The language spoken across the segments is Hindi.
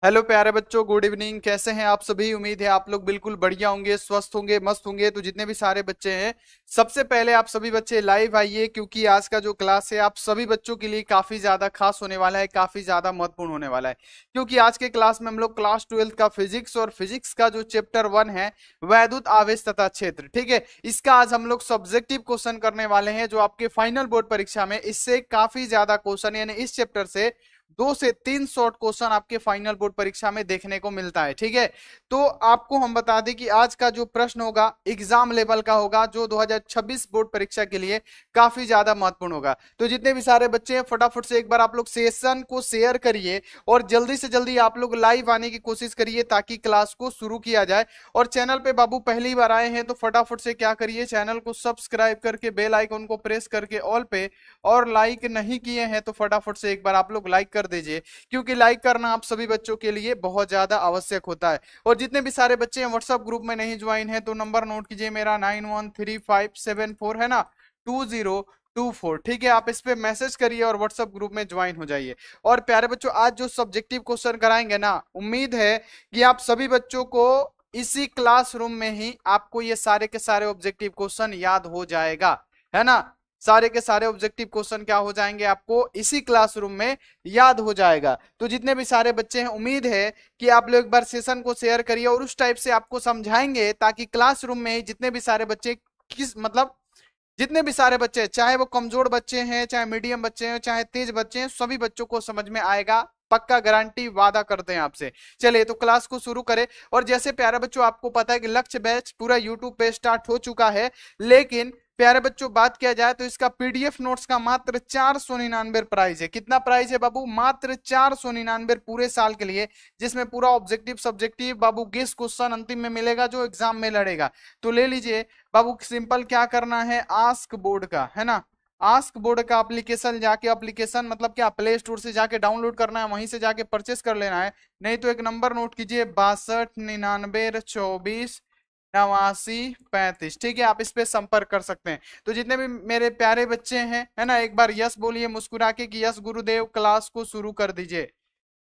हेलो प्यारे बच्चों, गुड इवनिंग। कैसे हैं आप सभी? उम्मीद है आप लोग बिल्कुल बढ़िया होंगे, स्वस्थ होंगे, मस्त होंगे। तो जितने भी सारे बच्चे हैं, सबसे पहले आप सभी बच्चे लाइव आइए, क्योंकि आज का जो क्लास है आप सभी बच्चों के लिए काफी ज्यादा खास होने वाला है, काफी ज्यादा महत्वपूर्ण होने वाला है। क्योंकि आज के क्लास में हम लोग क्लास 12 का फिजिक्स और फिजिक्स का जो चैप्टर 1 है, वैद्युत आवेश तथा क्षेत्र, ठीक है, इसका आज हम लोग सब्जेक्टिव क्वेश्चन करने वाले हैं, जो आपके फाइनल बोर्ड परीक्षा में इससे काफी ज्यादा क्वेश्चन, यानी इस चैप्टर से 2 से 3 शॉर्ट क्वेश्चन आपके फाइनल बोर्ड परीक्षा में देखने को मिलता है। ठीक है, तो आपको हम बता दें कि आज का जो प्रश्न होगा एग्जाम लेवल का होगा, जो 2026 बोर्ड परीक्षा के लिए काफी ज्यादा महत्वपूर्ण होगा। तो जितने भी सारे बच्चे हैं, फटाफट से एक बार आप लोग सेशन को शेयर करिए और जल्दी से जल्दी आप लोग लाइव आने की कोशिश करिए, ताकि क्लास को शुरू किया जाए। और चैनल पे बाबू पहली बार आए हैं तो फटाफट से क्या करिए, चैनल को सब्सक्राइब करके बेल आइकन को प्रेस करके ऑल पे, और लाइक नहीं किए हैं तो फटाफट से एक बार आप लोग लाइक कर दीजिए, क्योंकि लाइक करना आप सभी बच्चों के लिए बहुत ज्यादा आवश्यक होता है। और जितने भी सारे बच्चे हैं व्हाट्सएप ग्रुप में नहीं ज्वाइन है, तो नंबर नोट कीजिए मेरा 913574 है ना, 2024। ठीक है, आप इस पे मैसेज करिए और व्हाट्सएप ग्रुप में ज्वाइन हो जाइए। और प्यारे बच्चों, आज जो सब्जेक्टिव क्वेश्चन कराएंगे ना, उम्मीद है कि आप सभी बच्चों को इसी क्लासरूम में ही आपको ये सारे के सारे ऑब्जेक्टिव क्वेश्चन याद हो जाएगा, है ना। सारे के सारे ऑब्जेक्टिव क्वेश्चन क्या हो जाएंगे, आपको इसी क्लासरूम में याद हो जाएगा। तो जितने भी सारे बच्चे हैं, उम्मीद है कि आप लोग एक बार सेशन को शेयर करिए और उस टाइप से आपको समझाएंगे, ताकि क्लासरूम में जितने भी सारे बच्चे किस मतलब जितने भी सारे बच्चे, चाहे वो कमजोर बच्चे हैं, चाहे मीडियम बच्चे हैं, चाहे तेज बच्चे हैं, सभी बच्चों को समझ में आएगा। पक्का गारंटी वादा करते हैं आपसे। चलिए तो क्लास को शुरू करें। और जैसे प्यारे बच्चों, आपको पता है कि लक्ष्य बैच पूरा यूट्यूब पे स्टार्ट हो चुका है, लेकिन प्यारे बच्चों बात किया जाए तो इसका पीडीएफ नोट्स का मात्र 499 प्राइस है। कितना प्राइस है बाबू? मात्र 499 पूरे साल के लिए, जिसमें पूरा ऑब्जेक्टिव सब्जेक्टिव बाबू गेस क्वेश्चन अंतिम में मिलेगा, जो एग्जाम में लड़ेगा। तो ले लीजिए बाबू। सिंपल क्या करना है, आस्क बोर्ड का, है ना, आस्क बोर्ड का एप्लीकेशन जाके, एप्लीकेशन मतलब क्या, प्ले स्टोर से जाके डाउनलोड करना है, वहीं से जाके परचेस कर लेना है। नहीं तो एक नंबर नोट कीजिए, 62 99 24 89 35। ठीक है, आप इस पे संपर्क कर सकते हैं। तो जितने भी मेरे प्यारे बच्चे हैं, है ना, एक बार यस बोलिए मुस्कुरा के कि यस गुरुदेव, क्लास को शुरू कर दीजिए।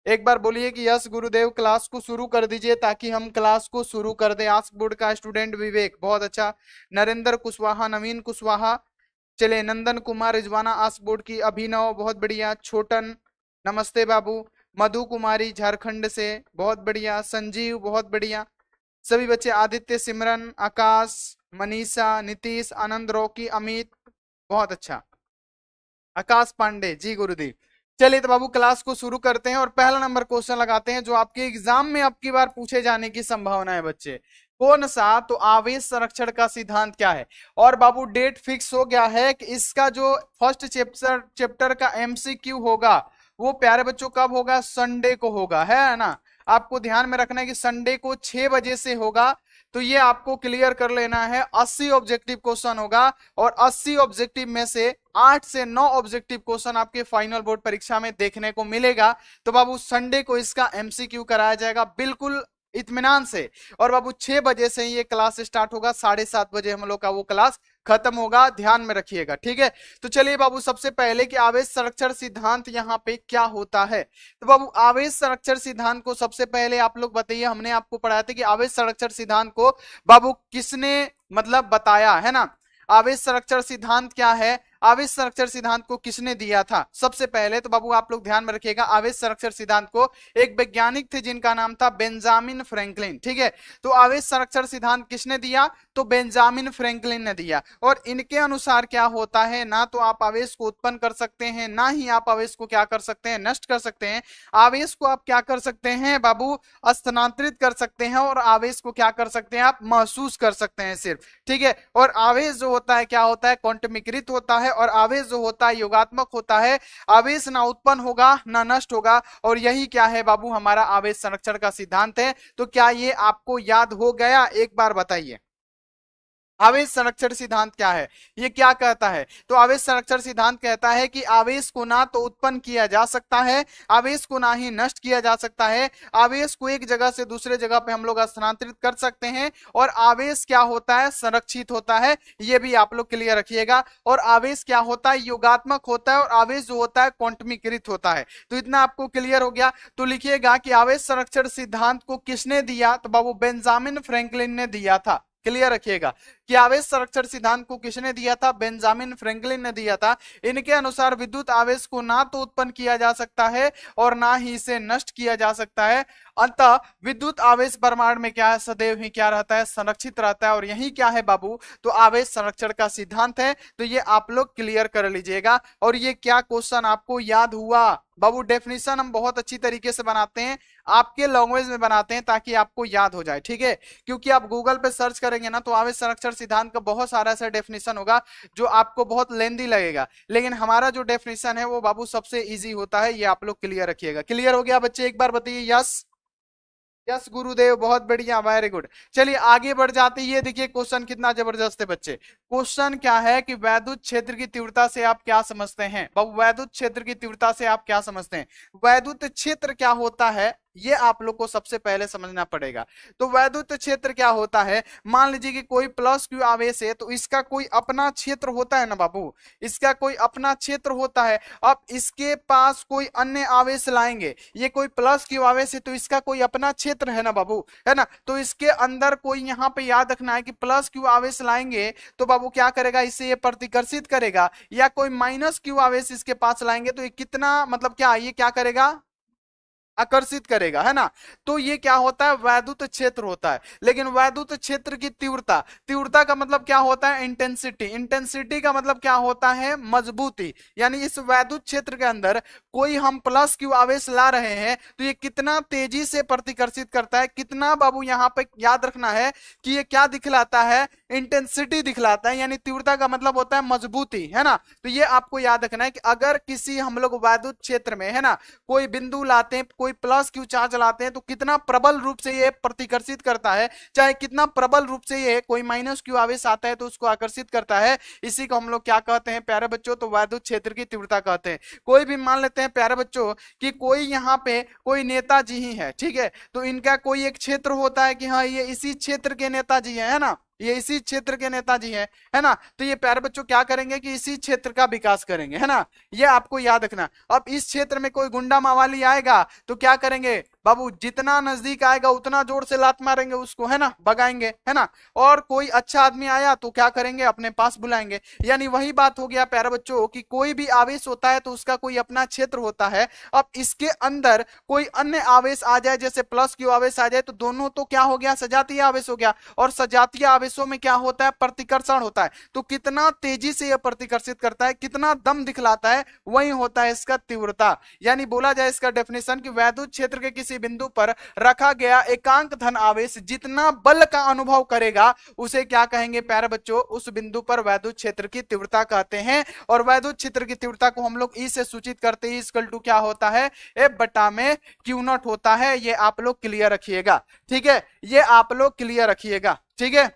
एक बार बोलिए कि यस गुरुदेव, क्लास को शुरू कर दीजिए, ताकि हम क्लास को शुरू कर दें। आस्क बोर्ड का स्टूडेंट विवेक, बहुत अच्छा। नरेंद्र कुशवाहा, नवीन कुशवाहा, चले, नंदन कुमार रिजवाना आस्क बोर्ड की, अभिनव, बहुत बढ़िया। छोटन, नमस्ते बाबू। मधु कुमारी झारखंड से, बहुत बढ़िया। संजीव, बहुत बढ़िया। सभी बच्चे, आदित्य, सिमरन, आकाश, मनीषा, नीतीश, आनंद, रॉकी, अमित, बहुत अच्छा। आकाश पांडे, जी गुरुदेव। चलिए तो बाबू क्लास को शुरू करते हैं और पहला नंबर क्वेश्चन लगाते हैं, जो आपके एग्जाम में अब की बार पूछे जाने की संभावना है बच्चे। कौन सा? तो आवेश संरक्षण का सिद्धांत क्या है? और बाबू डेट फिक्स हो गया है कि इसका जो फर्स्ट चैप्टर का एमसीक्यू होगा, वो प्यारे बच्चों कब होगा? संडे को होगा, है ना। आपको ध्यान में रखना है कि संडे को 6 बजे से होगा। तो ये आपको क्लियर कर लेना है। 80 ऑब्जेक्टिव क्वेश्चन होगा, और 80 ऑब्जेक्टिव में से 8 से 9 ऑब्जेक्टिव क्वेश्चन आपके फाइनल बोर्ड परीक्षा में देखने को मिलेगा। तो बाबू संडे को इसका एमसीक्यू कराया जाएगा, बिल्कुल इत्मीनान से। और बाबू 6 बजे से ये क्लास स्टार्ट होगा, 7:30 बजे हम लोग का वो क्लास खत्म होगा, ध्यान में रखिएगा, ठीक है। तो चलिए बाबू, सबसे पहले कि आवेश संरक्षण सिद्धांत यहाँ पे क्या होता है। तो बाबू आवेश संरक्षण सिद्धांत को सबसे पहले आप लोग बताइए, हमने आपको पढ़ाया था कि आवेश संरक्षण सिद्धांत को बाबू किसने मतलब बताया, है ना। आवेश संरक्षण सिद्धांत क्या है, आवेश संरक्षण सिद्धांत को किसने दिया था? सबसे पहले तो बाबू आप लोग ध्यान में रखिएगा, आवेश संरक्षण सिद्धांत को एक वैज्ञानिक थे जिनका नाम था बेंजामिन फ्रैंकलिन, ठीक है। तो आवेश संरक्षण सिद्धांत किसने दिया? तो बेंजामिन फ्रैंकलिन ने दिया। और इनके अनुसार क्या होता है, ना तो आप आवेश को उत्पन्न कर सकते हैं, ना ही आप आवेश को क्या कर सकते हैं, नष्ट कर सकते हैं। आवेश को आप क्या कर सकते हैं बाबू? स्थानांतरित कर सकते हैं, और आवेश को क्या कर सकते हैं, आप महसूस कर सकते हैं सिर्फ, ठीक है। और आवेश जो होता है क्या होता है? क्वांटमीकृत होता है। और आवेश जो होता है योगात्मक होता है। आवेश ना उत्पन्न होगा ना नष्ट होगा, और यही क्या है बाबू? हमारा आवेश संरक्षण का सिद्धांत है। तो क्या ये आपको याद हो गया? एक बार बताइए। आवेश संरक्षण सिद्धांत क्या है, ये क्या कहता है? तो आवेश संरक्षण सिद्धांत कहता है कि आवेश को ना तो उत्पन्न किया जा सकता है, आवेश को ना ही नष्ट किया जा सकता है, आवेश को एक जगह से दूसरे जगह पे हम लोग स्थानांतरित कर सकते हैं, और आवेश क्या होता है, संरक्षित होता है। ये भी आप लोग क्लियर रखिएगा। और आवेश क्या होता है, योगात्मक होता है, और आवेश जो होता है क्वांटमीकृत होता है। तो इतना आपको क्लियर हो गया। तो लिखिएगा कि आवेश संरक्षण सिद्धांत को किसने दिया, तो बाबू बेंजामिन फ्रैंकलिन ने दिया था। क्लियर रखिएगा कि आवेश संरक्षण सिद्धांत को किसने दिया था, बेंजामिन फ्रैंकलिन ने दिया था। इनके अनुसार विद्युत आवेश को ना तो उत्पन्न किया जा सकता है और ना ही इसे नष्ट किया जा सकता है, अतः विद्युत आवेश ब्रह्मांड में क्या है, सदैव ही क्या रहता है, संरक्षित रहता है। और यही क्या है बाबू, तो आवेश संरक्षण का सिद्धांत है। तो ये आप लोग क्लियर कर लीजिएगा। और ये क्या क्वेश्चन आपको याद हुआ बाबू? डेफिनेशन हम बहुत अच्छी तरीके से बनाते हैं, आपके लैंग्वेज में बनाते हैं ताकि आपको याद हो जाए, ठीक है? क्योंकि आप गूगल पे सर्च करेंगे ना तो आवेश संरक्षण सिद्धांत का बहुत सारा ऐसा डेफिनेशन होगा जो आपको बहुत लेंदी लगेगा, लेकिन हमारा जो डेफिनेशन है वो बाबू सबसे इजी होता है। ये आप लोग क्लियर रखिएगा। क्लियर हो गया बच्चे? एक बार बताइए यस। यस गुरुदेव, बहुत बढ़िया, वेरी गुड। चलिए आगे बढ़ जाते हैं। ये देखिए क्वेश्चन कितना जबरदस्त है बच्चे। क्वेश्चन क्या है कि वैद्युत क्षेत्र की तीव्रता से आप क्या समझते हैं? बाबू वैद्युत क्षेत्र की तीव्रता से आप क्या समझते हैं? वैद्युत क्षेत्र क्या होता है ये आप लोग को सबसे पहले समझना पड़ेगा। तो वैद्युत क्षेत्र क्या होता है, मान लीजिए कि कोई प्लस क्यू आवेश है तो इसका कोई अपना क्षेत्र होता है ना बाबू, इसका कोई अपना क्षेत्र होता है। अब इसके पास कोई अन्य आवेश लाएंगे, ये कोई प्लस क्यू आवेश है तो इसका कोई अपना क्षेत्र है ना बाबू, है ना? तो इसके अंदर कोई यहाँ पे याद रखना है कि प्लस क्यू आवेश लाएंगे तो बाबू क्या करेगा, इससे ये प्रतिकर्षित करेगा, या कोई माइनस क्यू आवेश इसके पास लाएंगे तो ये कितना मतलब क्या, ये क्या करेगा, आकर्षित करेगा, है ना? तो ये क्या होता है, वैद्युत क्षेत्र होता है। लेकिन वैद्युत क्षेत्र की तीव्रता, तीव्रता का मतलब क्या होता है, इंटेंसिटी, इंटेंसिटी का मतलब क्या होता है, मजबूती। यानी इस वैद्युत क्षेत्र के अंदर कोई हम प्लस क्यू आवेश ला रहे हैं तो ये कितना तेजी से प्रतिकर्षित करता है, कितना बाबू यहाँ पे याद रखना है कि ये क्या दिखलाता है, इंटेंसिटी दिखलाता है। यानी तीव्रता का मतलब होता है मजबूती, है ना? तो ये आपको याद रखना है कि अगर किसी हम लोग वैद्युत क्षेत्र में, है ना, कोई बिंदु लाते हैं, कोई प्लस क्यू चार्ज लाते हैं तो कितना प्रबल रूप से ये प्रतिकर्षित करता है, चाहे कितना प्रबल रूप से ये कोई माइनस क्यू आवेश आता है तो उसको आकर्षित करता है। इसी को हम लोग क्या कहते हैं प्यारे बच्चों, तो वैद्युत क्षेत्र की तीव्रता कहते हैं। कोई भी मान लेते हैं प्यारे बच्चों कि कोई यहाँ पे कोई नेताजी ही है, ठीक है, तो इनका कोई एक क्षेत्र होता है कि हाँ ये इसी क्षेत्र के नेताजी है ना, ये इसी क्षेत्र के नेताजी है ना? तो ये प्यारे बच्चों क्या करेंगे कि इसी क्षेत्र का विकास करेंगे, है ना? ये आपको याद रखना। अब इस क्षेत्र में कोई गुंडा मावाली आएगा तो क्या करेंगे बाबू, जितना नजदीक आएगा उतना जोर से लात मारेंगे उसको, है ना, भगाएंगे, है ना? और कोई अच्छा आदमी आया तो क्या करेंगे, अपने पास बुलाएंगे। यानी वही बात हो गया प्यारे बच्चों कि कोई भी आवेश होता है तो उसका कोई अपना क्षेत्र होता है। अब इसके अंदर कोई अन्य आवेश आ जाए, जैसे प्लस क्यू आवेश आ जाए, तो दोनों तो क्या हो गया, सजातीय आवेश हो गया। और सजातीय आवेशों में क्या होता है, प्रतिकर्षण होता है। तो कितना तेजी से यह प्रतिकर्षित करता है, कितना दम दिखलाता है, वही होता है इसका तीव्रता। यानी बोला जाए इसका डेफिनेशन कि वैद्युत क्षेत्र के किसी बिंदु पर रखा गया एकांक धन आवेश जितना बल का अनुभव करेगा उसे क्या कहेंगे प्यारे बच्चों, उस बिंदु पर वैद्युत क्षेत्र की तीव्रता कहते हैं। और वैद्युत क्षेत्र की तीव्रता को हम लोग ई से सूचित करते हैं, इक्वल टू क्या होता है, एफ बटा में क्यू नॉट होता है। ये आप लोग क्लियर रखिएगा, ठीक है? ये आप लोग क्लियर रखिएगा, ठीक है?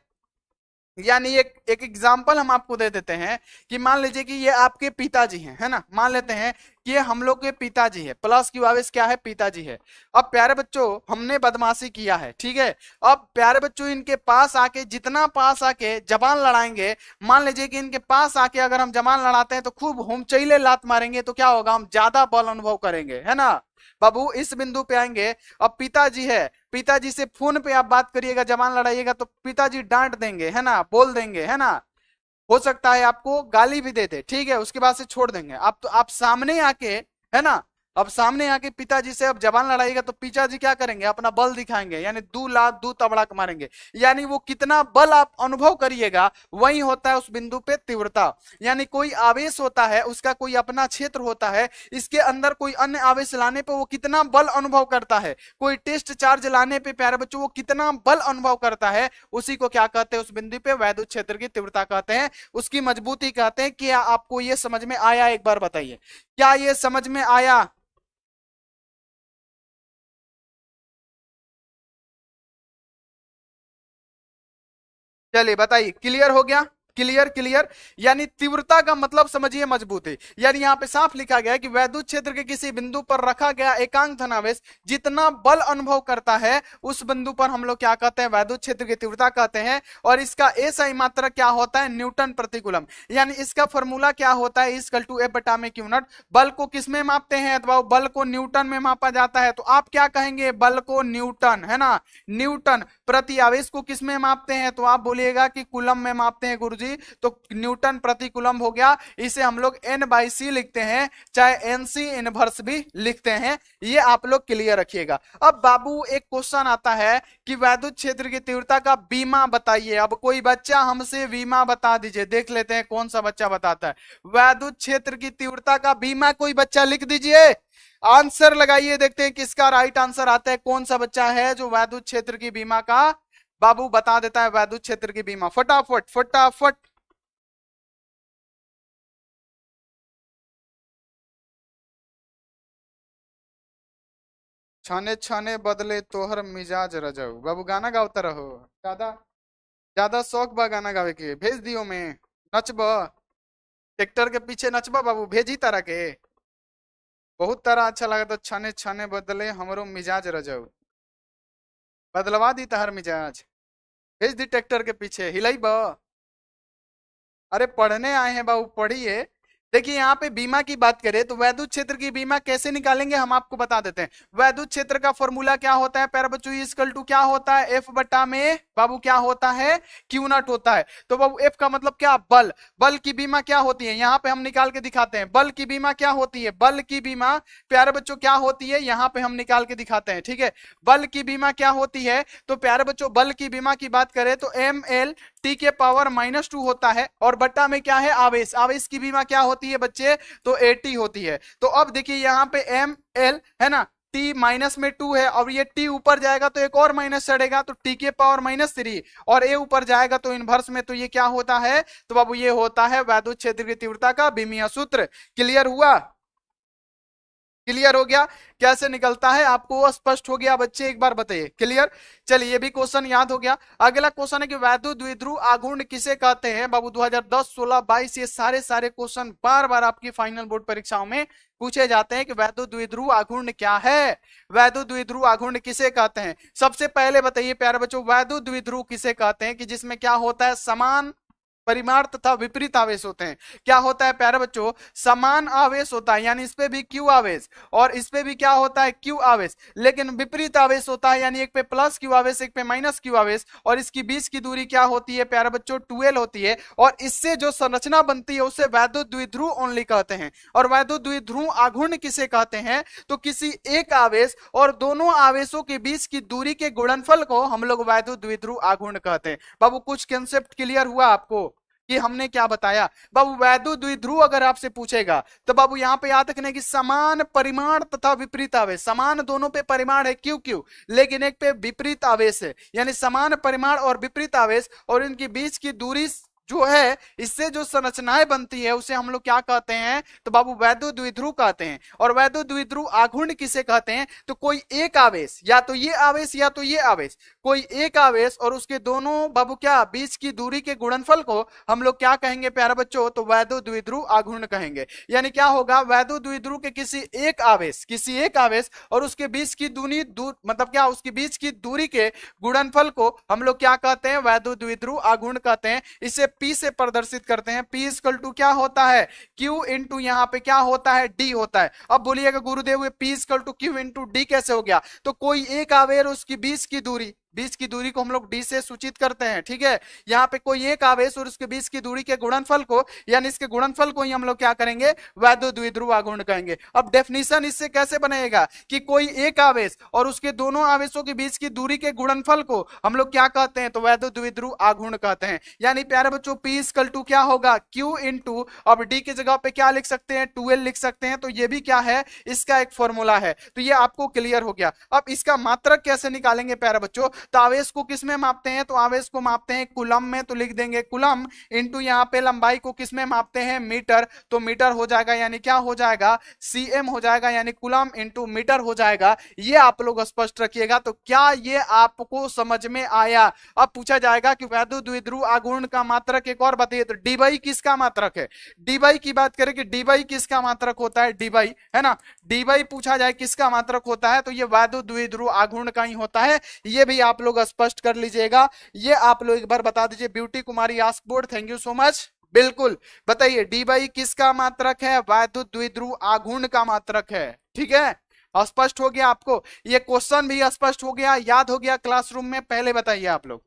यानी एक एग्जांपल हम आपको दे देते हैं कि मान लीजिए कि ये आपके पिताजी हैं, है ना, मान लेते हैं कि ये हम लोग के पिताजी है, प्लस क्यू आवेश क्या है, पिताजी है। अब प्यारे बच्चों हमने बदमाशी किया है, ठीक है, अब प्यारे बच्चों इनके पास आके, जितना पास आके जबान लड़ाएंगे, मान लीजिए कि इनके पास आके अगर हम जबान लड़ाते हैं तो खूब होमचैले लात मारेंगे तो क्या होगा, हम ज्यादा बल अनुभव करेंगे, है ना बाबू? इस बिंदु पे आएंगे, अब पिताजी है, पिताजी से फोन पे आप बात करिएगा, जबान लड़ाइएगा तो पिताजी डांट देंगे, है ना, बोल देंगे, है ना, हो सकता है आपको गाली भी दे दे, ठीक है, उसके बाद से छोड़ देंगे आप। तो आप सामने आके, है ना, अब सामने आके पिताजी से अब जबान लड़ाइएगा तो पिताजी क्या करेंगे, अपना बल दिखाएंगे, यानी दू लात दू तबड़क मारेंगे। यानी वो कितना बल आप अनुभव करिएगा वही होता है उस बिंदु पे तीव्रता। यानी कोई आवेश होता है, उसका कोई अपना क्षेत्र होता है, इसके अंदर कोई अन्य आवेश लाने पे वो कितना बल अनुभव करता है, कोई टेस्ट चार्ज लाने पे प्यारे बच्चों वो कितना बल अनुभव करता है, उसी को क्या कहते हैं, उस बिंदु पे वैद्युत क्षेत्र की तीव्रता कहते हैं, उसकी मजबूती कहते हैं। क्या आपको ये समझ में आया, एक बार बताइए, क्या ये समझ में आया? चलिए बताइए, क्लियर हो गया? Clear clear. यानी तीव्रता का मतलब समझिए मजबूती। यानी यहाँ पे साफ लिखा गया है कि वैद्युत क्षेत्र के किसी बिंदु पर रखा गया एकांक धनावेश जितना बल अनुभव करता है उस बिंदु पर हम लोग क्या कहते हैं, वैद्युत क्षेत्र की तीव्रता कहते हैं। और इसका एसआई मात्रक क्या होता है, न्यूटन प्रति कूलम। यानी इसका फॉर्मूला क्या होता है, इक्वल टू एफ बटा में क्यू नॉट। बल को किस में मापते हैं, अथवा बल को न्यूटन में मापा जाता है, तो आप क्या कहेंगे, बल को न्यूटन, है ना, न्यूटन। प्रति आवेश को किस में मापते हैं, तो आप बोलिएगा कि कूलम में मापते हैं गुरुजी, तो न्यूटन प्रति कूलम हो गया। इसे हम लोग एन बाई सी लिखते हैं, चाहे एन सी इनवर्स भी लिखते हैं। ये आप लोग क्लियर रखिएगा। अब बाबू एक क्वेश्चन आता है कि वैद्युत क्षेत्र की तीव्रता का बीमा बताइए। अब कोई बच्चा हमसे बीमा बता दीजिए, देख लेते हैं कौन सा बच्चा बताता है। वैद्युत क्षेत्र की तीव्रता का बीमा कोई बच्चा लिख दीजिए, आंसर लगाइए, देखते हैं किसका राइट आंसर आता है। कौन सा बच्चा है जो वैद्युत क्षेत्र की बीमा का बाबू बता देता है, वैद्युत क्षेत्र की बीमा, फटाफट फटाफट। छाने छाने बदले तोहर मिजाज रजऊ, बाबू गाना गावता रहो। ज्यादा ज्यादा शौक बा गाना गावे के, भेज दियो मैं, नचब ट्रैक्टर के पीछे नचबा बाबू, भेजी तरह के बहुत तरह अच्छा लगा। तो छाने छाने बदले हमरो मिजाज रजऊ, बदलवा दी तहर मिजाज, भेज दी ट्रैक्टर के पीछे, हिलाई बा। अरे पढ़ने आए हैं बाबू, पढ़िए। देखिए यहाँ पे बीमा की बात करें तो वैद्युत क्षेत्र की बीमा कैसे निकालेंगे हम आपको बता देते हैं। वैद्युत क्षेत्र का फॉर्मूला क्या होता है प्यारे बच्चों, इक्वल टू क्या होता है, एफ बटा में बाबू क्या होता है, क्यू नॉट होता है। तो बाबू एफ का मतलब क्या, बल। बल की बीमा क्या होती है, यहाँ पे हम निकाल के दिखाते हैं। बल की बीमा क्या होती है, बल की बीमा प्यारे बच्चों क्या होती है, यहाँ पे हम निकाल के दिखाते हैं, ठीक है। बल की बीमा क्या होती है, तो प्यारे बच्चों बल की बीमा की बात करें तो एम एल टी के पावर -2 होता है, और बट्टा में क्या है, आवेश। आवेश की बीमा क्या होती है बच्चे, तो एटी होती है। तो अब देखिए यहाँ पे एम एल है ना, टी माइनस में 2 है, और ये टी ऊपर जाएगा तो एक और माइनस चढ़ेगा, तो टी के पावर -3, और ए ऊपर जाएगा तो इनवर्स में, तो ये क्या होता है, तो बाबू ये होता है वैद्युत क्षेत्र की तीव्रता का बीमीय सूत्र। क्लियर हुआ, क्लियर हो गया, कैसे निकलता है आपको स्पष्ट हो गया बच्चे, एक बार बताइए क्लियर। चलिए ये भी क्वेश्चन याद हो गया। अगला क्वेश्चन है कि वैद्युत द्विध्रुव आघूर्ण किसे कहते हैं। बाबू 2010, 16, 22 ये सारे क्वेश्चन बार बार आपकी फाइनल बोर्ड परीक्षाओं में पूछे जाते हैं कि वैद्युत द्विध्रुव आघूर्ण क्या है, वैद्युत द्विध्रुव आघूर्ण किसे कहते हैं। सबसे पहले बताइए प्यारे बच्चों, वैद्युत द्विध्रुव किसे कहते हैं कि जिसमें क्या होता है, समान परिमाण तथा विपरीत आवेश होते हैं। क्या होता है प्यारे बच्चों, समान आवेश होता है, यानी इस पे भी क्यू आवेश और इस पे भी क्या होता है, क्यू आवेश, लेकिन विपरीत आवेश होता है, यानी एक पे प्लस क्यू आवेश एक पे माइनस क्यू आवेश, और इसकी बीच की दूरी क्या होती है प्यारे बच्चों, 12 होती है, और इससे जो संरचना बनती है उसे वैद्युत द्विध्रुव ओनली कहते हैं। और वैद्युत द्विध्रुव आघूर्ण किसे कहते हैं, तो किसी एक आवेश और दोनों आवेशों के बीच की दूरी के गुणनफल को हम लोग वैद्युत द्विध्रुव आघूर्ण कहते हैं। बाबू कुछ कंसेप्ट क्लियर हुआ आपको कि हमने क्या बताया। बाबू वैद्युत द्विध्रुव अगर आपसे पूछेगा तो बाबू यहाँ पे याद रखने की समान परिमाण तथा विपरीत आवेश, समान दोनों पे परिमाण है क्यू क्यू, लेकिन एक पे विपरीत आवेश है, यानी समान परिमाण और विपरीत आवेश और इनके बीच की दूरी जो है, इससे जो संरचनाएं बनती है उसे हम लोग क्या कहते हैं, तो बाबू वैद्युत द्विध्रुव कहते हैं। और वैद्युत द्विध्रुव आघूर्ण किसे कहते हैं, तो कोई एक आवेश, या तो ये आवेश या तो ये आवेश, कोई एक आवेश और उसके दोनों बाबू क्या बीच की दूरी के गुणनफल को हम लोग क्या कहेंगे प्यारे बच्चों, तो वैद्युत द्विध्रुव आघूर्ण कहेंगे। यानी क्या होगा, वैद्युत द्विध्रुव के किसी एक आवेश और उसके बीच की दूरी मतलब क्या, उसके बीच की दूरी के गुणनफल को हम लोग क्या कहते हैं, वैद्युत द्विध्रुव आघूर्ण कहते हैं। इसे P से प्रदर्शित करते हैं। P इक्वल टू क्या होता है, Q इंटू यहाँ पे क्या होता है, D होता है। अब बोलिएगा गुरुदेव ये P equal to Q into D कैसे हो गया, तो कोई एक आवेश उसकी बीच की दूरी को हम लोग डी से सूचित करते हैं, ठीक है। यहाँ पे कोई एक आवेश और उसके बीच की दूरी के गुणनफल को, यानी इसके गुणनफल को ही हम लोग क्या करेंगे, वैद्युत द्विध्रुव आघूर्ण कहेंगे। अब डेफिनेशन इससे कैसे बनेगा कि कोई एक आवेश और उसके दोनों आवेशों के बीच की दूरी के गुणनफल को हम लोग क्या कहते हैं, तो वैद्युत द्विध्रुव आघूर्ण कहते हैं। यानी प्यारे बच्चों P इक्वल टू क्या होगा, Q इंटू, अब D की जगह पे क्या लिख सकते हैं, 12 लिख सकते हैं। तो ये भी क्या है, इसका एक फॉर्मूला है। तो ये आपको क्लियर हो गया। अब इसका मात्रक कैसे निकालेंगे प्यारे बच्चों, तो आवेश को किस में मापते हैं? तो आवेश को मापते हैं कूलम में, तो लिख देंगे कूलम इंटू यहाँ पे लंबाई को किस में मापते हैं? मीटर, तो मीटर हो जाएगा, यानी क्या हो जाएगा? सीएम हो जाएगा, यानी कूलम इंटू मीटर हो जाएगा। ये आप लोग स्पष्ट रखिएगा। तो क्या ये आपको समझ में आया? अब पूछा जाएगा कि वैद्युत द्विध्रुव आघूर्ण का मात्रक एक और बताइए, तो डी बाई किसका मात्रक है? डी बाई की बात करें कि डी बाई किसका मात्रक होता है? डी बाई है ना, डी बाई पूछा जाए किसका मात्रक होता है, तो ये वैद्युत द्विध्रुव आघूर्ण का ही होता है। ये भी आप लोग स्पष्ट कर लीजिएगा। ये आप लोग एक बार बता दीजिए। Beauty Kumari ask board, thank you so much. बिल्कुल बताइए, डी बाई किसका मात्रक है? वैद्युत द्विध्रुव आघूर्ण का मात्रक है। ठीक है, स्पष्ट हो गया आपको? ये क्वेश्चन भी स्पष्ट हो गया, याद हो गया क्लासरूम में? पहले बताइए आप लोग,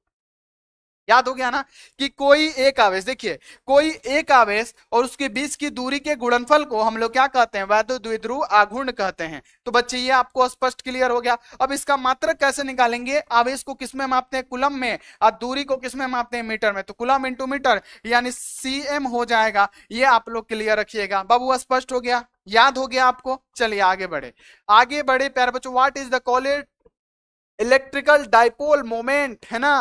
याद हो गया ना कि कोई एक आवेश, देखिए कोई एक आवेश और उसके बीच की दूरी के गुणनफल को हम लोग क्या कहते हैं? वैद्युत द्विध्रुव आघूर्ण कहते हैं। तो बच्चे ये आपको स्पष्ट क्लियर हो गया। अब इसका मात्रक कैसे निकालेंगे? आवेश को किसमें मापते हैं? कूलम में, और दूरी को किसमें मापते हैं? मीटर में, तो कूलम इंटू मीटर यानी सीएम हो जाएगा। ये आप लोग क्लियर रखिएगा। बाबू स्पष्ट हो गया, याद हो गया आपको? चलिए आगे बढ़े, आगे बढ़े प्यारे बच्चों। What is the called electrical dipole moment, है ना,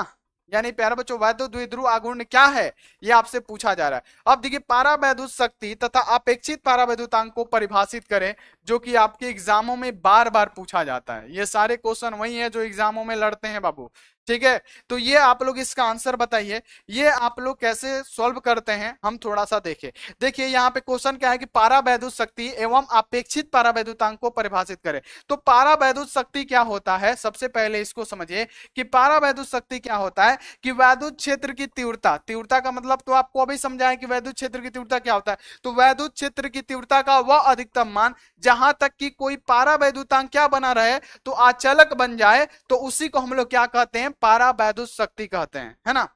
यानी प्यारे बच्चों वैद्युत द्विध्रुव आघूर्ण क्या है, ये आपसे पूछा जा रहा है। अब देखिए पारावैद्युत शक्ति तथा अपेक्षित पारावैद्युतांक को परिभाषित करें, जो कि आपके एग्जामों में बार बार पूछा जाता है। ये सारे क्वेश्चन वही है जो एग्जामों में लड़ते हैं बाबू। ठीक है, तो ये आप लोग इसका आंसर बताइए। ये आप लोग कैसे सॉल्व करते हैं, हम थोड़ा सा देखें। देखिए यहाँ पे क्वेश्चन क्या है कि पारावैद्युत शक्ति एवं अपेक्षित पारावैद्युतांक को परिभाषित करें। तो पारावैद्युत शक्ति क्या होता है? सबसे पहले इसको समझिए कि पारावैद्युत शक्ति क्या होता है कि वैद्युत क्षेत्र की तीव्रता, तीव्रता का मतलब तो आपको अभी समझाएं कि वैद्युत क्षेत्र की तीव्रता क्या होता है। तो वैद्युत क्षेत्र की तीव्रता का वह अधिकतम मान जहां तक कि कोई पारावैद्युतांक क्या बना रहे, तो अचलक बन जाए, तो उसी को हम लोग क्या कहते हैं? पारावैद्युत शक्ति कहते हैं, है ना।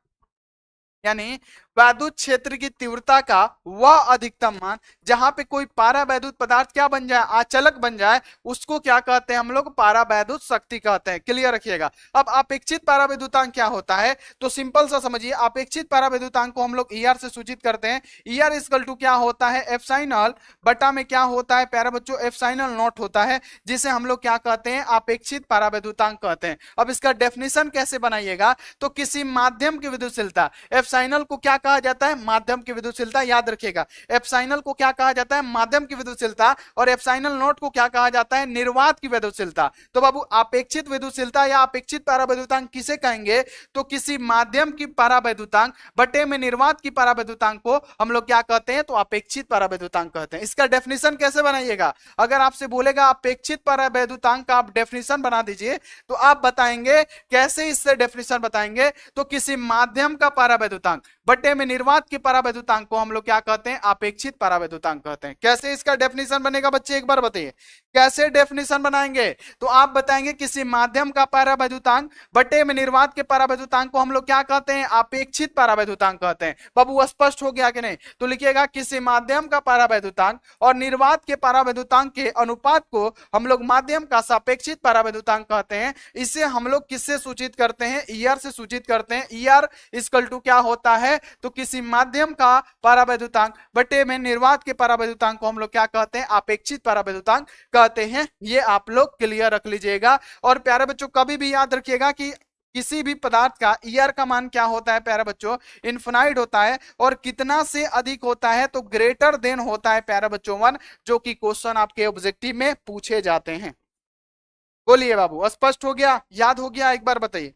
यानी वैद्युत क्षेत्र की तीव्रता का वह अधिकतम मान जहां पे कोई पारावैद्युत पदार्थ क्या बन जाए? आचलक बन जाए, उसको क्या कहते हैं हम लोग? पारावैद्युत शक्ति कहते हैं। क्लियर रखिएगा। अब अपेक्षित पारावैद्युतांक क्या होता है? तो सिंपल सा समझिए, अपेक्षित पारावैद्युतांक को हम लोग ईआर से सूचित करते हैं। ईआर इक्वल टू क्या होता है? एप्सिलॉन बटा में क्या होता है प्यारे बच्चों? एप्सिलॉन नॉट होता है, जिसे हम लोग क्या कहते हैं? अपेक्षित पारावैद्युतांक कहते हैं। अब इसका डेफिनेशन कैसे बनाइएगा? तो किसी माध्यम की विद्युतशीलता, एप्सिलॉन को क्या कहा जाता है? माध्यम की विद्युतशीलता, याद रखिएगा। एप्सिलॉन को क्या कहा जाता है? माध्यम की विद्युतशीलता। और एप्सिलॉन नॉट को क्या कहा जाता है? निर्वात की विद्युतशीलता। तो बाबू अपेक्षित विद्युतशीलता या अपेक्षित पारावैद्युतांक किसे कहेंगे? तो किसी माध्यम की पारावैद्युतांक बटे में निर्वात की पारावैद्युतांक को हम लोग क्या कहते हैं? तो अपेक्षित पारावैद्युतांक कहते हैं। इसका डेफिनेशन कैसे बनाइएगा? अगर आपसे बोलेगा अपेक्षित पारावैद्युतांक का आप डेफिनेशन बना दीजिए, तो आप बताएंगे कैसे? इससे डेफिनेशन बताएंगे तो किसी माध्यम का पारावैद्युतांक बटे में निर्वात के पारावैद्युतांक को हम लोग क्या कहते हैं? अपेक्षित पारावैद्युतांक कहते हैं। कैसे इसका डेफिनेशन बनेगा बच्चे, एक बार बताइए कैसे डेफिनेशन बनाएंगे? तो आप बताएंगे किसी माध्यम का पारावैद्युतांक बटे में निर्वात के पारावैद्युतांक को हम लोग क्या कहते हैं? अपेक्षित पारावैद्युतांक कहते हैं। बाबू स्पष्ट हो गया कि नहीं? तो लिखिएगा किसी माध्यम का पारावैद्युतांक और निर्वात के पारावैद्युतांक के अनुपात को हम लोग माध्यम का सापेक्षित पारावैद्युतांक कहते हैं। इसे हम लोग किससे सूचित करते हैं? ईआर से सूचित करते हैं। ईआर इक्वल टू क्या होता है? तो किसी माध्यम का पारावैद्युतांक बटे में निर्वात के पारावैद्युतांक को हम लोग क्या कहते हैं? अपेक्षित पारावैद्युतांक कहते हैं। ये आप लोग क्लियर रख लीजिएगा। और प्यारे बच्चों कभी भी याद रखिएगा कि किसी भी पदार्थ का ईआर का मान क्या होता है प्यारे बच्चों? इनफिनाइट होता है। और कितना से अधिक होता है? तो ग्रेटर देन होता है प्यारे बच्चों 1, जो कि क्वेश्चन आपके ऑब्जेक्टिव में पूछे जाते हैं। बोलिए बाबू स्पष्ट हो गया? याद हो गया? एक बार बताइए।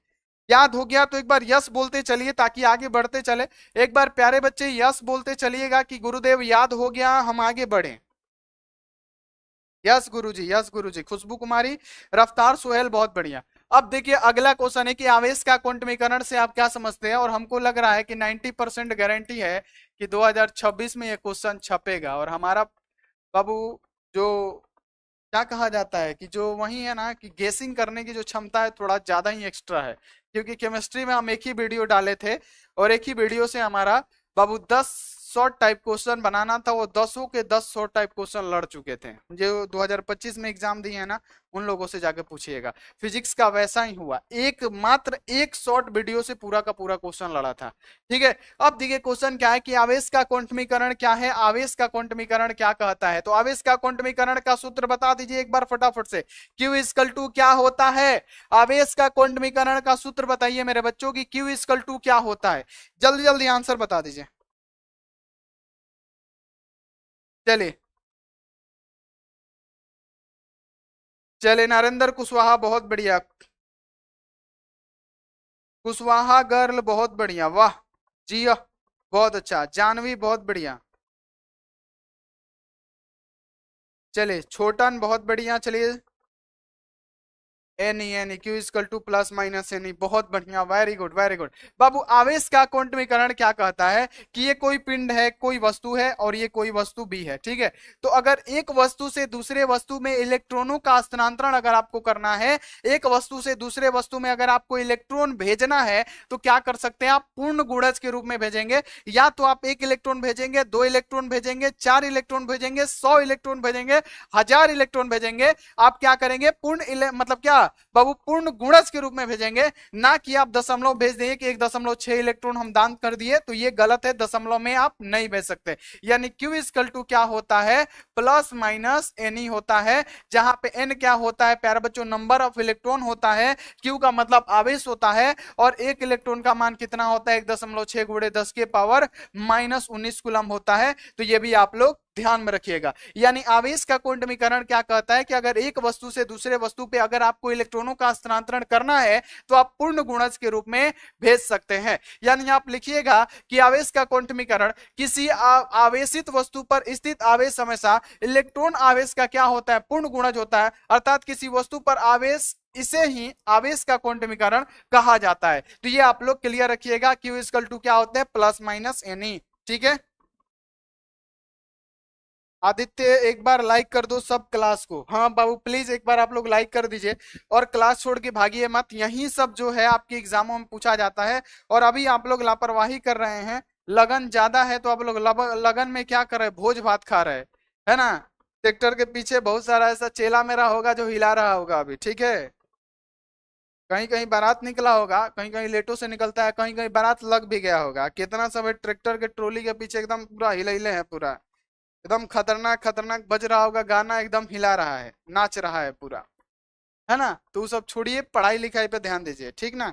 याद हो गया तो एक बार यस बोलते चलिए ताकि आगे बढ़ते चले। एक बार प्यारे बच्चे यस बोलते चलिएगा कि गुरुदेव याद हो गया, हम आगे बढ़े। यस गुरुजी, यस गुरुजी। खुशबू कुमारी, रफ्तार सोहेल, बहुत बढ़िया। अब देखिए अगला क्वेश्चन है कि आवेश का क्वांटमीकरण से आप क्या समझते हैं? और हमको लग रहा है कि 90% गारंटी है कि 2026 में ये क्वेश्चन छपेगा। और हमारा बाबू जो क्या कहा जाता है कि जो वही है ना कि गेसिंग करने की जो क्षमता है थोड़ा ज्यादा ही एक्स्ट्रा है, क्योंकि केमिस्ट्री में हम एक ही वीडियो डाले थे और एक ही वीडियो से हमारा बाबू 10 शॉर्ट टाइप क्वेश्चन बनाना था, वो 10 के 10 शॉर्ट टाइप क्वेश्चन लड़ चुके थे, जो 2025 में एग्जाम दिए हैं ना, उन लोगों से जाके पूछिएगा। फिजिक्स का वैसा ही हुआ, एक मात्र एक शॉर्ट वीडियो से पूरा का पूरा क्वेश्चन लड़ा था। ठीक है, अब देखिए क्वेश्चन क्या है कि आवेश का क्वांटमीकरण क्या है, आवेश का क्वांटमीकरण क्या कहता है। तो आवेश का क्वांटमीकरण का सूत्र बता दीजिए एक बार फटाफट से। Q इक्वल टू क्या होता है, आवेश का क्वांटमीकरण का सूत्र बताइए मेरे बच्चों की Q इक्वल टू क्या होता है, जल्दी जल्दी आंसर बता दीजिए। चलिए चले, नरेंद्र कुशवाहा बहुत बढ़िया, कुशवाहा गर्ल बहुत बढ़िया, वाह जी बहुत अच्छा, जानवी बहुत बढ़िया, चलिए छोटन बहुत बढ़िया, चलिए any any Q equal two plus minus any, बहुत बढ़िया, वेरी गुड वेरी गुड। बाबू आवेश का क्वांटमीकरण क्या कहता है कि ये कोई पिंड है, कोई वस्तु है और ये कोई वस्तु भी है। ठीक है, तो अगर एक वस्तु से दूसरे वस्तु में इलेक्ट्रॉनों का स्थानांतरण अगर आपको करना है, एक वस्तु से दूसरे वस्तु में अगर आपको इलेक्ट्रॉन भेजना है, तो क्या कर सकते हैं आप, पूर्ण गुणज के रूप में भेजेंगे। या तो आप 1 इलेक्ट्रॉन भेजेंगे, 2 इलेक्ट्रॉन भेजेंगे, 4 इलेक्ट्रॉन भेजेंगे, 100 इलेक्ट्रॉन भेजेंगे, 1000 इलेक्ट्रॉन भेजेंगे, आप क्या करेंगे, मतलब क्या बाबू, पूर्ण गुणज के रूप में भेजेंगे। ना कि आप दशमलव भेज देंगे कि 1.6 इलेक्ट्रॉन हम दान कर दिए, तो ये गलत है, दशमलव में आप नहीं भेज सकते। यानी Q इक्वल टू क्या होता है, प्लस माइनस एन होता है, जहां पे n क्या होता है प्यारे बच्चों, नंबर ऑफ इलेक्ट्रॉन होता है, Q का मतलब आवेश होता है, और 1 इलेक्ट्रॉन का मान कितना होता है, 1.6 गुणे 10 के पावर माइनस 19 कूलम होता है। तो ये भी आप लोग ध्यान में रखिएगा। यानी आवेश का क्वांटमीकरण क्या कहता है कि अगर एक वस्तु से दूसरे वस्तु पे अगर आपको इलेक्ट्रॉनों का स्थानांतरण करना है, तो आप पूर्ण गुणज के रूप में भेज सकते हैं। यानी आप लिखिएगा कि आवेश का क्वांटमीकरण, किसी आवेशित वस्तु पर स्थित आवेश हमेशा इलेक्ट्रॉन आवेश का क्या होता है, पूर्ण गुणज होता है, अर्थात किसी वस्तु पर आवेश, इसे ही आवेश का क्वांटमीकरण कहा जाता है। तो ये आप लोग क्लियर रखिएगा, Q इक्वल टू क्या होता है, प्लस माइनस एनी। ठीक है, आदित्य एक बार लाइक कर दो सब क्लास को, हाँ बाबू प्लीज एक बार आप लोग लाइक कर दीजिए, और क्लास छोड़ के भागिए मत, यही सब जो है आपके एग्जामों में पूछा जाता है। और अभी आप लोग लापरवाही कर रहे हैं, लगन ज्यादा है तो आप लोग लगन में क्या कर रहे हैं, भोज भात खा रहे हैं, है ना। ट्रैक्टर के पीछे बहुत सारा ऐसा चेला मेरा होगा जो हिला रहा होगा अभी, ठीक है। कहीं कहीं बारात निकला होगा, कहीं कहीं लेटो से निकलता है, कहीं कहीं बारात लग भी गया होगा, कितना सब ट्रैक्टर के ट्रोली के पीछे एकदम पूरा हिले हिले है, पूरा एकदम खतरनाक खतरनाक बज रहा होगा गाना, एकदम हिला रहा है, नाच रहा है पूरा, है ना। तो सब छोड़िए, पढ़ाई लिखाई पे ध्यान दीजिए, ठीक ना।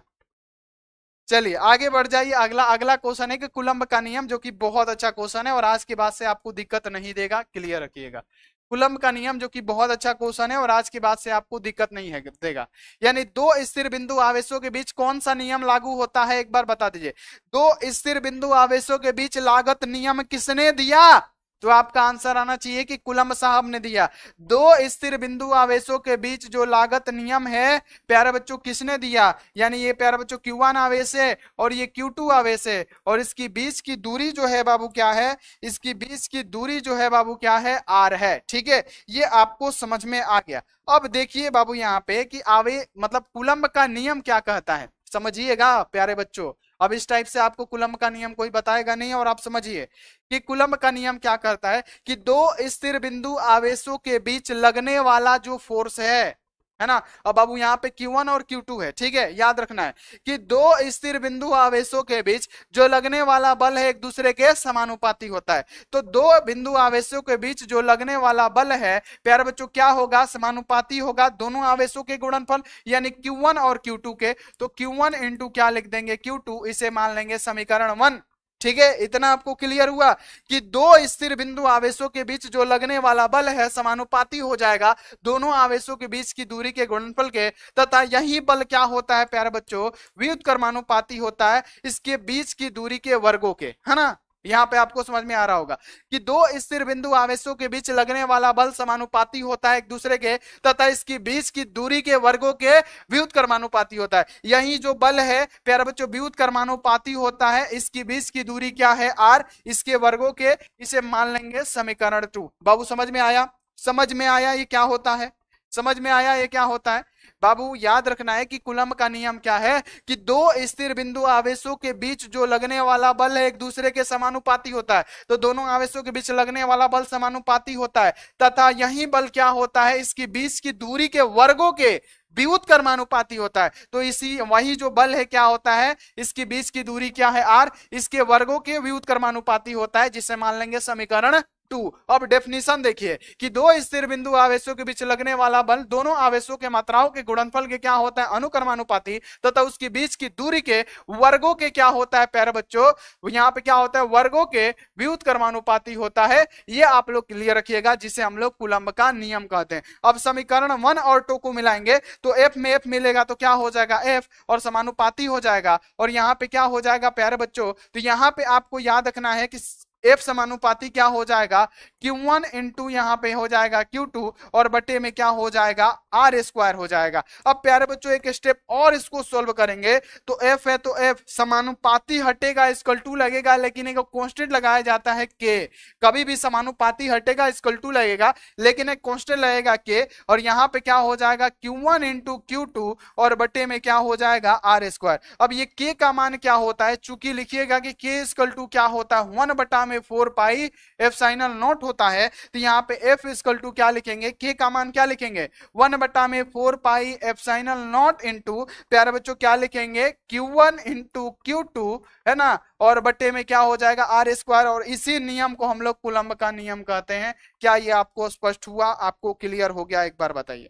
चलिए आगे बढ़ जाइए, अगला अगला क्वेश्चन है कि कुलम्ब का नियम, जो कि बहुत अच्छा क्वेश्चन है और आज के बाद से आपको दिक्कत नहीं देगा, क्लियर रखिएगा। कुलम्ब का नियम जो कि बहुत अच्छा क्वेश्चन है और आज के बाद से आपको दिक्कत नहीं है देगा। यानी दो स्थिर बिंदु आवेशों के बीच कौन सा नियम लागू होता है, एक बार बता दीजिए। दो स्थिर बिंदु आवेशों के बीच लागत नियम किसने दिया, तो आपका आंसर आना चाहिए कि कुलम्ब साहब ने दिया। दो स्थिर बिंदु आवेशों के बीच जो लागत नियम है प्यारे बच्चों किसने दिया, यानी ये प्यारे बच्चों Q1 आवेश है और ये Q2 आवेश है, और इसकी बीच की दूरी जो है बाबू क्या है, इसकी बीच की दूरी जो है बाबू क्या है, R है। ठीक है, ये आपको समझ में आ गया। अब देखिए बाबू यहाँ पे कि आवे मतलब कुलम्ब का नियम क्या कहता है, समझिएगा प्यारे बच्चों। अब इस टाइप से आपको कुलम्ब का नियम कोई बताएगा नहीं, और आप समझिए कि कुलम्ब का नियम क्या करता है कि दो स्थिर बिंदु आवेशों के बीच लगने वाला जो फोर्स है ना। अब बाबू यहाँ पे Q1 और Q2 है, ठीक है, याद रखना है कि दो स्थिर बिंदु आवेशों के बीच जो लगने वाला बल है एक दूसरे के समानुपाती होता है। तो दो बिंदु आवेशों के बीच जो लगने वाला बल है प्यारे बच्चों क्या होगा, समानुपाती होगा दोनों आवेशों के गुणनफल, यानी Q1 और Q2 के। तो Q1 इंटू क्या लिख देंगे, Q2, इसे मान लेंगे समीकरण 1। ठीक है, इतना आपको क्लियर हुआ कि दो स्थिर बिंदु आवेशों के बीच जो लगने वाला बल है समानुपाती हो जाएगा दोनों आवेशों के बीच की दूरी के गुणनफल के, तथा यही बल क्या होता है प्यारे बच्चों, व्युत्क्रमानुपाती होता है इसके बीच की दूरी के वर्गों के, है ना। यहां पे आपको समझ में आ रहा होगा कि दो स्थिर बिंदु आवेशों के बीच लगने वाला बल समानुपाती होता है एक दूसरे के, तथा इसकी बीच की दूरी के वर्गों के व्युत्क्रमानुपाती होता है। यही जो बल है प्यारे बच्चों व्युत्क्रमानुपाती होता है, इसकी बीच की दूरी क्या है, R, इसके वर्गों के, इसे मान लेंगे समीकरण 2। बाबू समझ में आया, समझ में आया ये क्या होता है, समझ में आया ये क्या होता है। बाबू याद रखना है कि कूलम्ब का नियम क्या है कि दो स्थिर बिंदु आवेशों के बीच जो लगने वाला बल है एक दूसरे के समानुपाती होता है। तो दोनों आवेशों के बीच लगने वाला बल समानुपाती होता है तथा यही बल क्या होता है, इसके बीच की दूरी के वर्गों के व्युत कर्मानुपाती होता है। तो इसी वही जो बल है क्या होता है, इसके बीच की दूरी क्या है आर, इसके वर्गों के व्युत कर्मानुपाती होता है, जिसे मान लेंगे समीकरण 2। अब डेफिनेशन देखिए कि दो स्थिर बिंदु आवेशों के बीच लगने वाला बल दोनों आवेशों के मात्राओं के गुणनफल के क्या होता है, अनुकर्मानुपाती, तथा उसके बीच की दूरी के वर्गों के क्या होता है प्यारे बच्चों, यहाँ पे क्या होता है, वर्गों के व्युत कर्मानुपाती होता है। ये आप लोग क्लियर रखिएगा, जिसे हम लोग कूलम्ब का नियम कहते हैं। अब समीकरण 1 और 2 को मिलाएंगे तो एफ में एफ मिलेगा तो क्या हो जाएगा एफ, और समानुपाती हो जाएगा, और यहाँ पे क्या हो जाएगा प्यारे बच्चों, तो यहाँ पे आपको याद रखना है कि एफ समानुपाती क्या हो जाएगा, Q1 इंटू यहाँ पे हो जाएगा Q2 और बटे में क्या हो जाएगा आर स्क्वायर हो जाएगा। अब प्यारे बच्चों एक स्टेप और इसको सोल्व करेंगे तो एफ है तो एफ समानुपाती हटेगा, इक्वल टू लगेगा, लेकिन एक कांस्टेंट लगाया जाता है के। कभी भी समानुपाती हटेगा इक्वल टू लगेगा, लेकिन एक कांस्टेंट लगेगा के, और यहाँ पे क्या हो जाएगा Q1 इंटू Q2 और बटे में क्या हो जाएगा आर स्क्वायर। अब ये के का मान क्या होता है, चूंकि लिखिएगा कि के इक्वल टू क्या होता है 1 में 4 पाई एप्सिलॉन नॉट होता है, तो यहाँ पे एफ इक्वल टू क्या लिखेंगे, के का मान क्या लिखेंगे 1 में 4 पाई एप्सिलॉन नॉट इंटू प्यारे बच्चों क्या लिखेंगे Q1 इंटू Q2 है ना, और बट्टे में क्या हो जाएगा आर स्क्वायर। और इसी नियम को हम लोग कूलम्ब का नियम कहते हैं। क्या ये आपको स्पष्ट हुआ, आपको क्लियर हो गया, एक बार बताइए।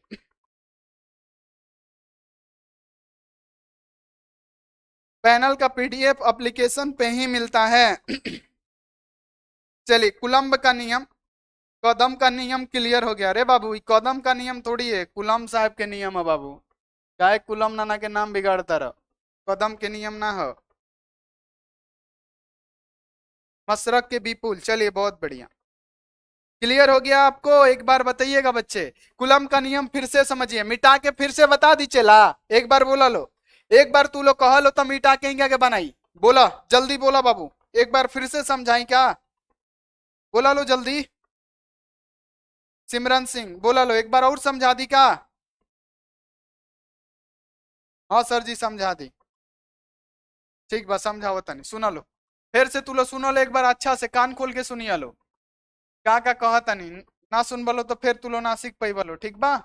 पैनल का पीडीएफ एप्लीकेशन पे ही मिलता है। चलिए कूलम्ब का नियम, कदम का नियम क्लियर हो गया। अरे बाबू कदम का नियम थोड़ी है, कूलम्ब साहब के नियम है बाबू, चाहे कूलम्ब नाना के नाम बिगाड़ता रहो, कदम के नियम ना हो। मशरक के विपुल, चलिए बहुत बढ़िया, क्लियर हो गया आपको। एक बार बताइएगा बच्चे, कूलम्ब का नियम फिर से समझिए, मिटा के फिर से बता दी चला, एक बार बोला लो, एक बार तू लोग कह लो तो मिटा के क्या बनाई, बोला जल्दी बोला बाबू, एक बार फिर से समझाई क्या, बोला लो जल्दी। सिमरन सिंह बोला लो, एक बार और समझा दी क्या, हाँ सर जी समझा दी, ठीक बस समझाओ तनी, सुना लो फिर से, तू लो सुनो लो एक बार अच्छा से कान खोल के सुनिया लो, का कहा तनी, ना सुन बोलो तो फिर तू लो ना सीख पाई बोलो, ठीक बा।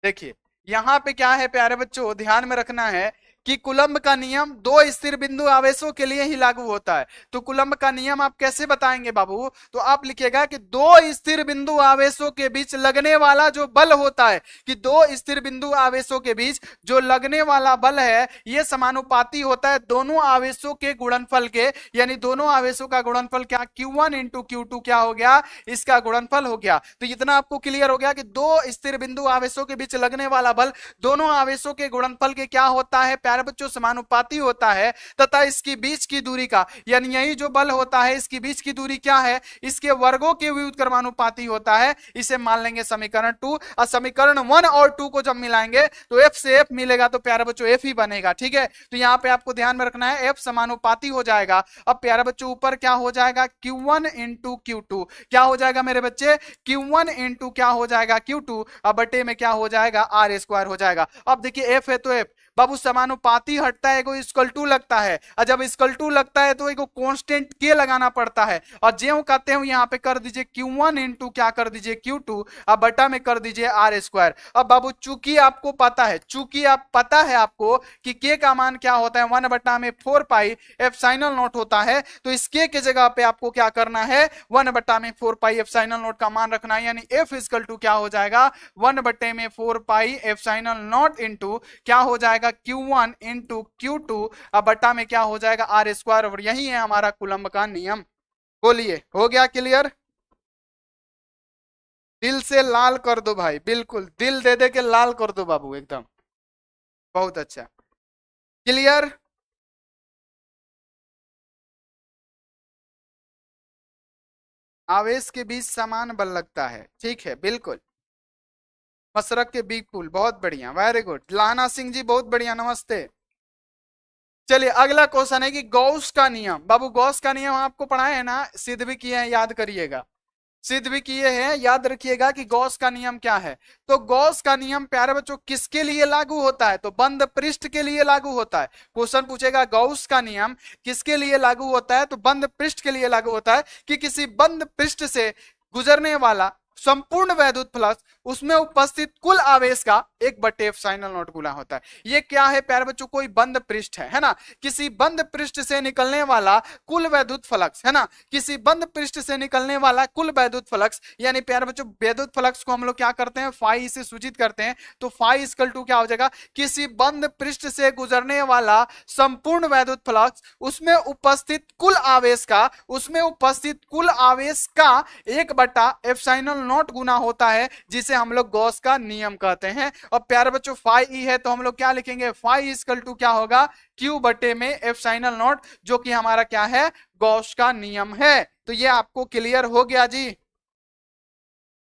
देखिए यहाँ पे क्या है प्यारे बच्चों, ध्यान में रखना है कि कूलम्ब का नियम दो स्थिर बिंदु आवेशों के लिए ही लागू होता है। तो कूलम्ब का नियम आप कैसे बताएंगे बाबू, तो आप लिखिएगा कि दो स्थिर बिंदु आवेशों के बीच लगने वाला जो बल होता है, कि दो स्थिर बिंदु आवेशों के बीच जो लगने वाला बल है यह समानुपाती होता है दोनों आवेशों के गुणनफल के, यानी दोनों आवेशों का गुणनफल क्या Q1 इंटू Q2 क्या हो गया, इसका गुणनफल हो गया। तो इतना आपको क्लियर हो गया कि दो स्थिर बिंदु आवेशों के बीच लगने वाला बल दोनों आवेशों के गुणनफल के क्या होता है प्यारे बच्चों, समानुपाती होता है, तथा इसकी बीच की दूरी का, यानी यही जो बल होता है इसकी बीच की दूरी क्या है, इसके वर्गों के व्युत्क्रमानुपाती होता है, इसे मान लेंगे समीकरण 2। और समीकरण 1 और 2 को जब मिलाएंगे तो एफ से एफ मिलेगा तो प्यारे बच्चों एफ ही बनेगा, ठीक है। तो यहां पे आपको ध्यान में रखना है एफ समानुपाती हो जाएगा। अब प्यारे बच्चों ऊपर क्या हो जाएगा Q1 इंटू Q2, क्या हो जाएगा मेरे बच्चे Q1 इंटू क्या हो जाएगा Q2, अब बटे में क्या हो जाएगा आर स्क्वायर हो जाएगा। अब देखिए एफ है तो एफ बाबू समानुपाती हटता है, इक्वल टू लगता है, और जब इक्वल टू लगता है तो एक कांस्टेंट के लगाना पड़ता है, और जो कहते हैं यहाँ पे कर दीजिए Q1 इंटू क्या कर दीजिए Q2, अब बटा में कर दीजिए आर स्क्वायर। अब बाबू चूंकि आपको पता है, चूंकि आप पता है आपको कि के का मान क्या होता है 1 में 4 पाई एप्सिलॉन नॉट होता है, तो इस के जगह पे आपको क्या करना है 1 में 4 पाई एप्सिलॉन नॉट का मान रखना है, यानी एफ इक्वल टू क्या हो जाएगा 1 में 4 पाई एप्सिलॉन नॉट इंटू क्या हो जाएगा Q1 इंटू Q2, अब बटा में क्या हो जाएगा आर स्क्वायर, और यही है हमारा कूलम्ब का नियम। बोलिए हो गया क्लियर, दिल से लाल कर दो भाई, बिल्कुल दिल दे दे के लाल कर दो बाबू, एकदम बहुत अच्छा, क्लियर। आवेश के बीच समान बल लगता है, ठीक है बिल्कुल। मशरक के बिग पुल बहुत बढ़िया, वेरी गुड। लाना सिंह जी बहुत बढ़िया, नमस्ते। चलिए अगला क्वेश्चन है कि गॉस का नियम, बाबू गॉस का नियम आपको पढ़ाए है ना, सिद्ध भी किए हैं, याद करिएगा। सिद्ध भी किए हैं। याद रखिएगा कि गॉस का नियम क्या है। तो गॉस का नियम प्यारे बच्चों किसके लिए लागू होता है? तो बंद पृष्ठ के लिए लागू होता है। क्वेश्चन पूछेगा गॉस का नियम किसके लिए लागू होता है? तो बंद पृष्ठ के लिए लागू होता है कि किसी बंद पृष्ठ से गुजरने वाला संपूर्ण वैद्युत फ्लक्स उसमें उपस्थित कुल आवेश का 1/ε0 गुना होता है। ये क्या है प्यारे बच्चों? कोई बंद पृष्ठ है ना, किसी बंद पृष्ठ से निकलने वाला कुल वैद्युत फ्लक्स है ना, किसी बंद पृष्ठ से निकलने वाला कुल वैद्युत फ्लक्स, यानी प्यारे बच्चों वैद्युत फ्लक्स को हम लोग क्या करते हैं? फाई से सूचित करते हैं। तो फाई इक्वल टू क्या हो जाएगा? किसी बंद पृष्ठ से गुजरने वाला संपूर्ण वैद्युत फ्लक्स उसमें उपस्थित कुल आवेश का, उसमें उपस्थित कुल आवेश का 1/ε0 गुना होता है, जिसे हम लोग गॉस का नियम कहते हैं। और प्यारे बच्चों फाई ई है तो हम लोग क्या लिखेंगे? फाई इक्वल टू क्या होगा? क्यू बटे में ε0, जो कि हमारा क्या है? गॉस का नियम है। तो ये आपको क्लियर हो गया जी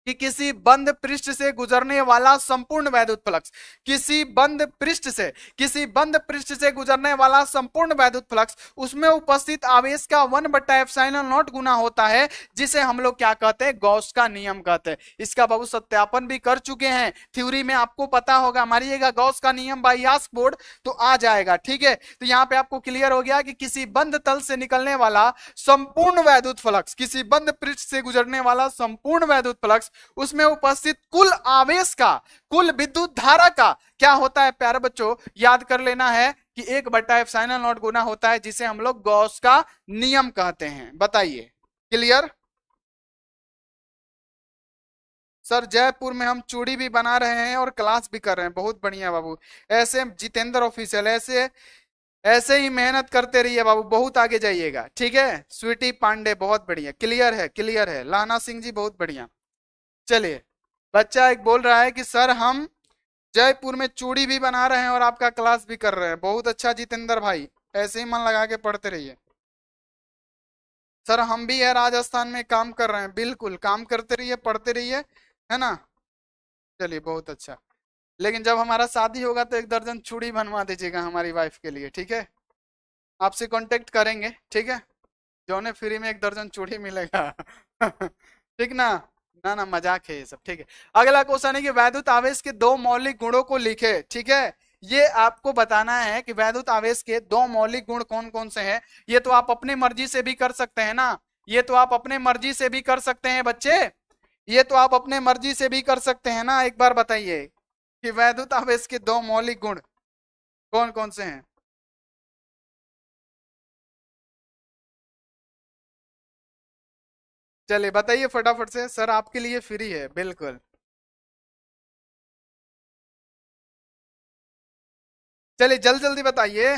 कि किसी बंद पृष्ठ से गुजरने वाला संपूर्ण वैद्युत फ्लक्स, किसी बंद पृष्ठ से गुजरने वाला संपूर्ण वैद्युत फ्लक्स उसमें उपस्थित आवेश का 1/ε0 गुना होता है, जिसे हम लोग क्या कहते हैं? गॉस का नियम कहते हैं। इसका बाबू सत्यापन भी कर चुके हैं, थ्योरी में आपको पता होगा। मारिएगा गॉस का नियम बाई यास्क बोर्ड तो आ जाएगा। ठीक है, तो यहाँ पे आपको क्लियर हो गया कि किसी बंद तल से निकलने वाला संपूर्ण वैद्युत फ्लक्स, किसी बंद पृष्ठ से गुजरने वाला संपूर्ण वैद्युत फ्लक्स उसमें उपस्थित कुल आवेश का, कुल विद्युत धारा का क्या होता है प्यारे बच्चों? याद कर लेना है कि 1/ε0 गुना होता है, जिसे हम लोग गॉस का नियम कहते हैं। बताइए, क्लियर? सर जयपुर में हम चूड़ी भी बना रहे हैं और क्लास भी कर रहे हैं। बहुत बढ़िया बाबू, ऐसे जितेंद्र ऑफिशियल ऐसे ऐसे ही मेहनत करते रहिए बाबू, बहुत आगे जाइएगा। ठीक है, स्वीटी पांडे बहुत बढ़िया, क्लियर है, क्लियर है। लाना सिंह जी बहुत बढ़िया। चलिए, बच्चा एक बोल रहा है कि सर हम जयपुर में चूड़ी भी बना रहे हैं और आपका क्लास भी कर रहे हैं। बहुत अच्छा जितेंद्र भाई, ऐसे ही मन लगा के पढ़ते रहिए। सर हम भी है राजस्थान में काम कर रहे हैं। बिल्कुल काम करते रहिए, पढ़ते रहिए, है ना। चलिए बहुत अच्छा। लेकिन जब हमारा शादी होगा तो 1 दर्जन चूड़ी बनवा दीजिएगा हमारी वाइफ के लिए। ठीक है, आपसे कांटेक्ट करेंगे। ठीक है, जो ने फ्री में 1 दर्जन चूड़ी मिलेगा। ठीक ना? ना ना मजाक है ये सब। ठीक है, अगला क्वेश्चन है कि वैद्युत आवेश के 2 मौलिक गुणों को लिखे। ठीक है, ये आपको बताना है कि वैद्युत आवेश के 2 मौलिक गुण कौन कौन से हैं। ये तो आप अपनी मर्जी से भी कर सकते हैं ना, ये तो आप अपने मर्जी से भी कर सकते हैं बच्चे, ये तो आप अपने मर्जी से भी कर सकते हैं ना। एक बार बताइए कि वैद्युत आवेश के 2 मौलिक गुण कौन कौन से हैं। चलिए बताइए फटाफट से, सर आपके लिए फ्री है बिल्कुल। चलिए जल्दी जल्दी बताइए,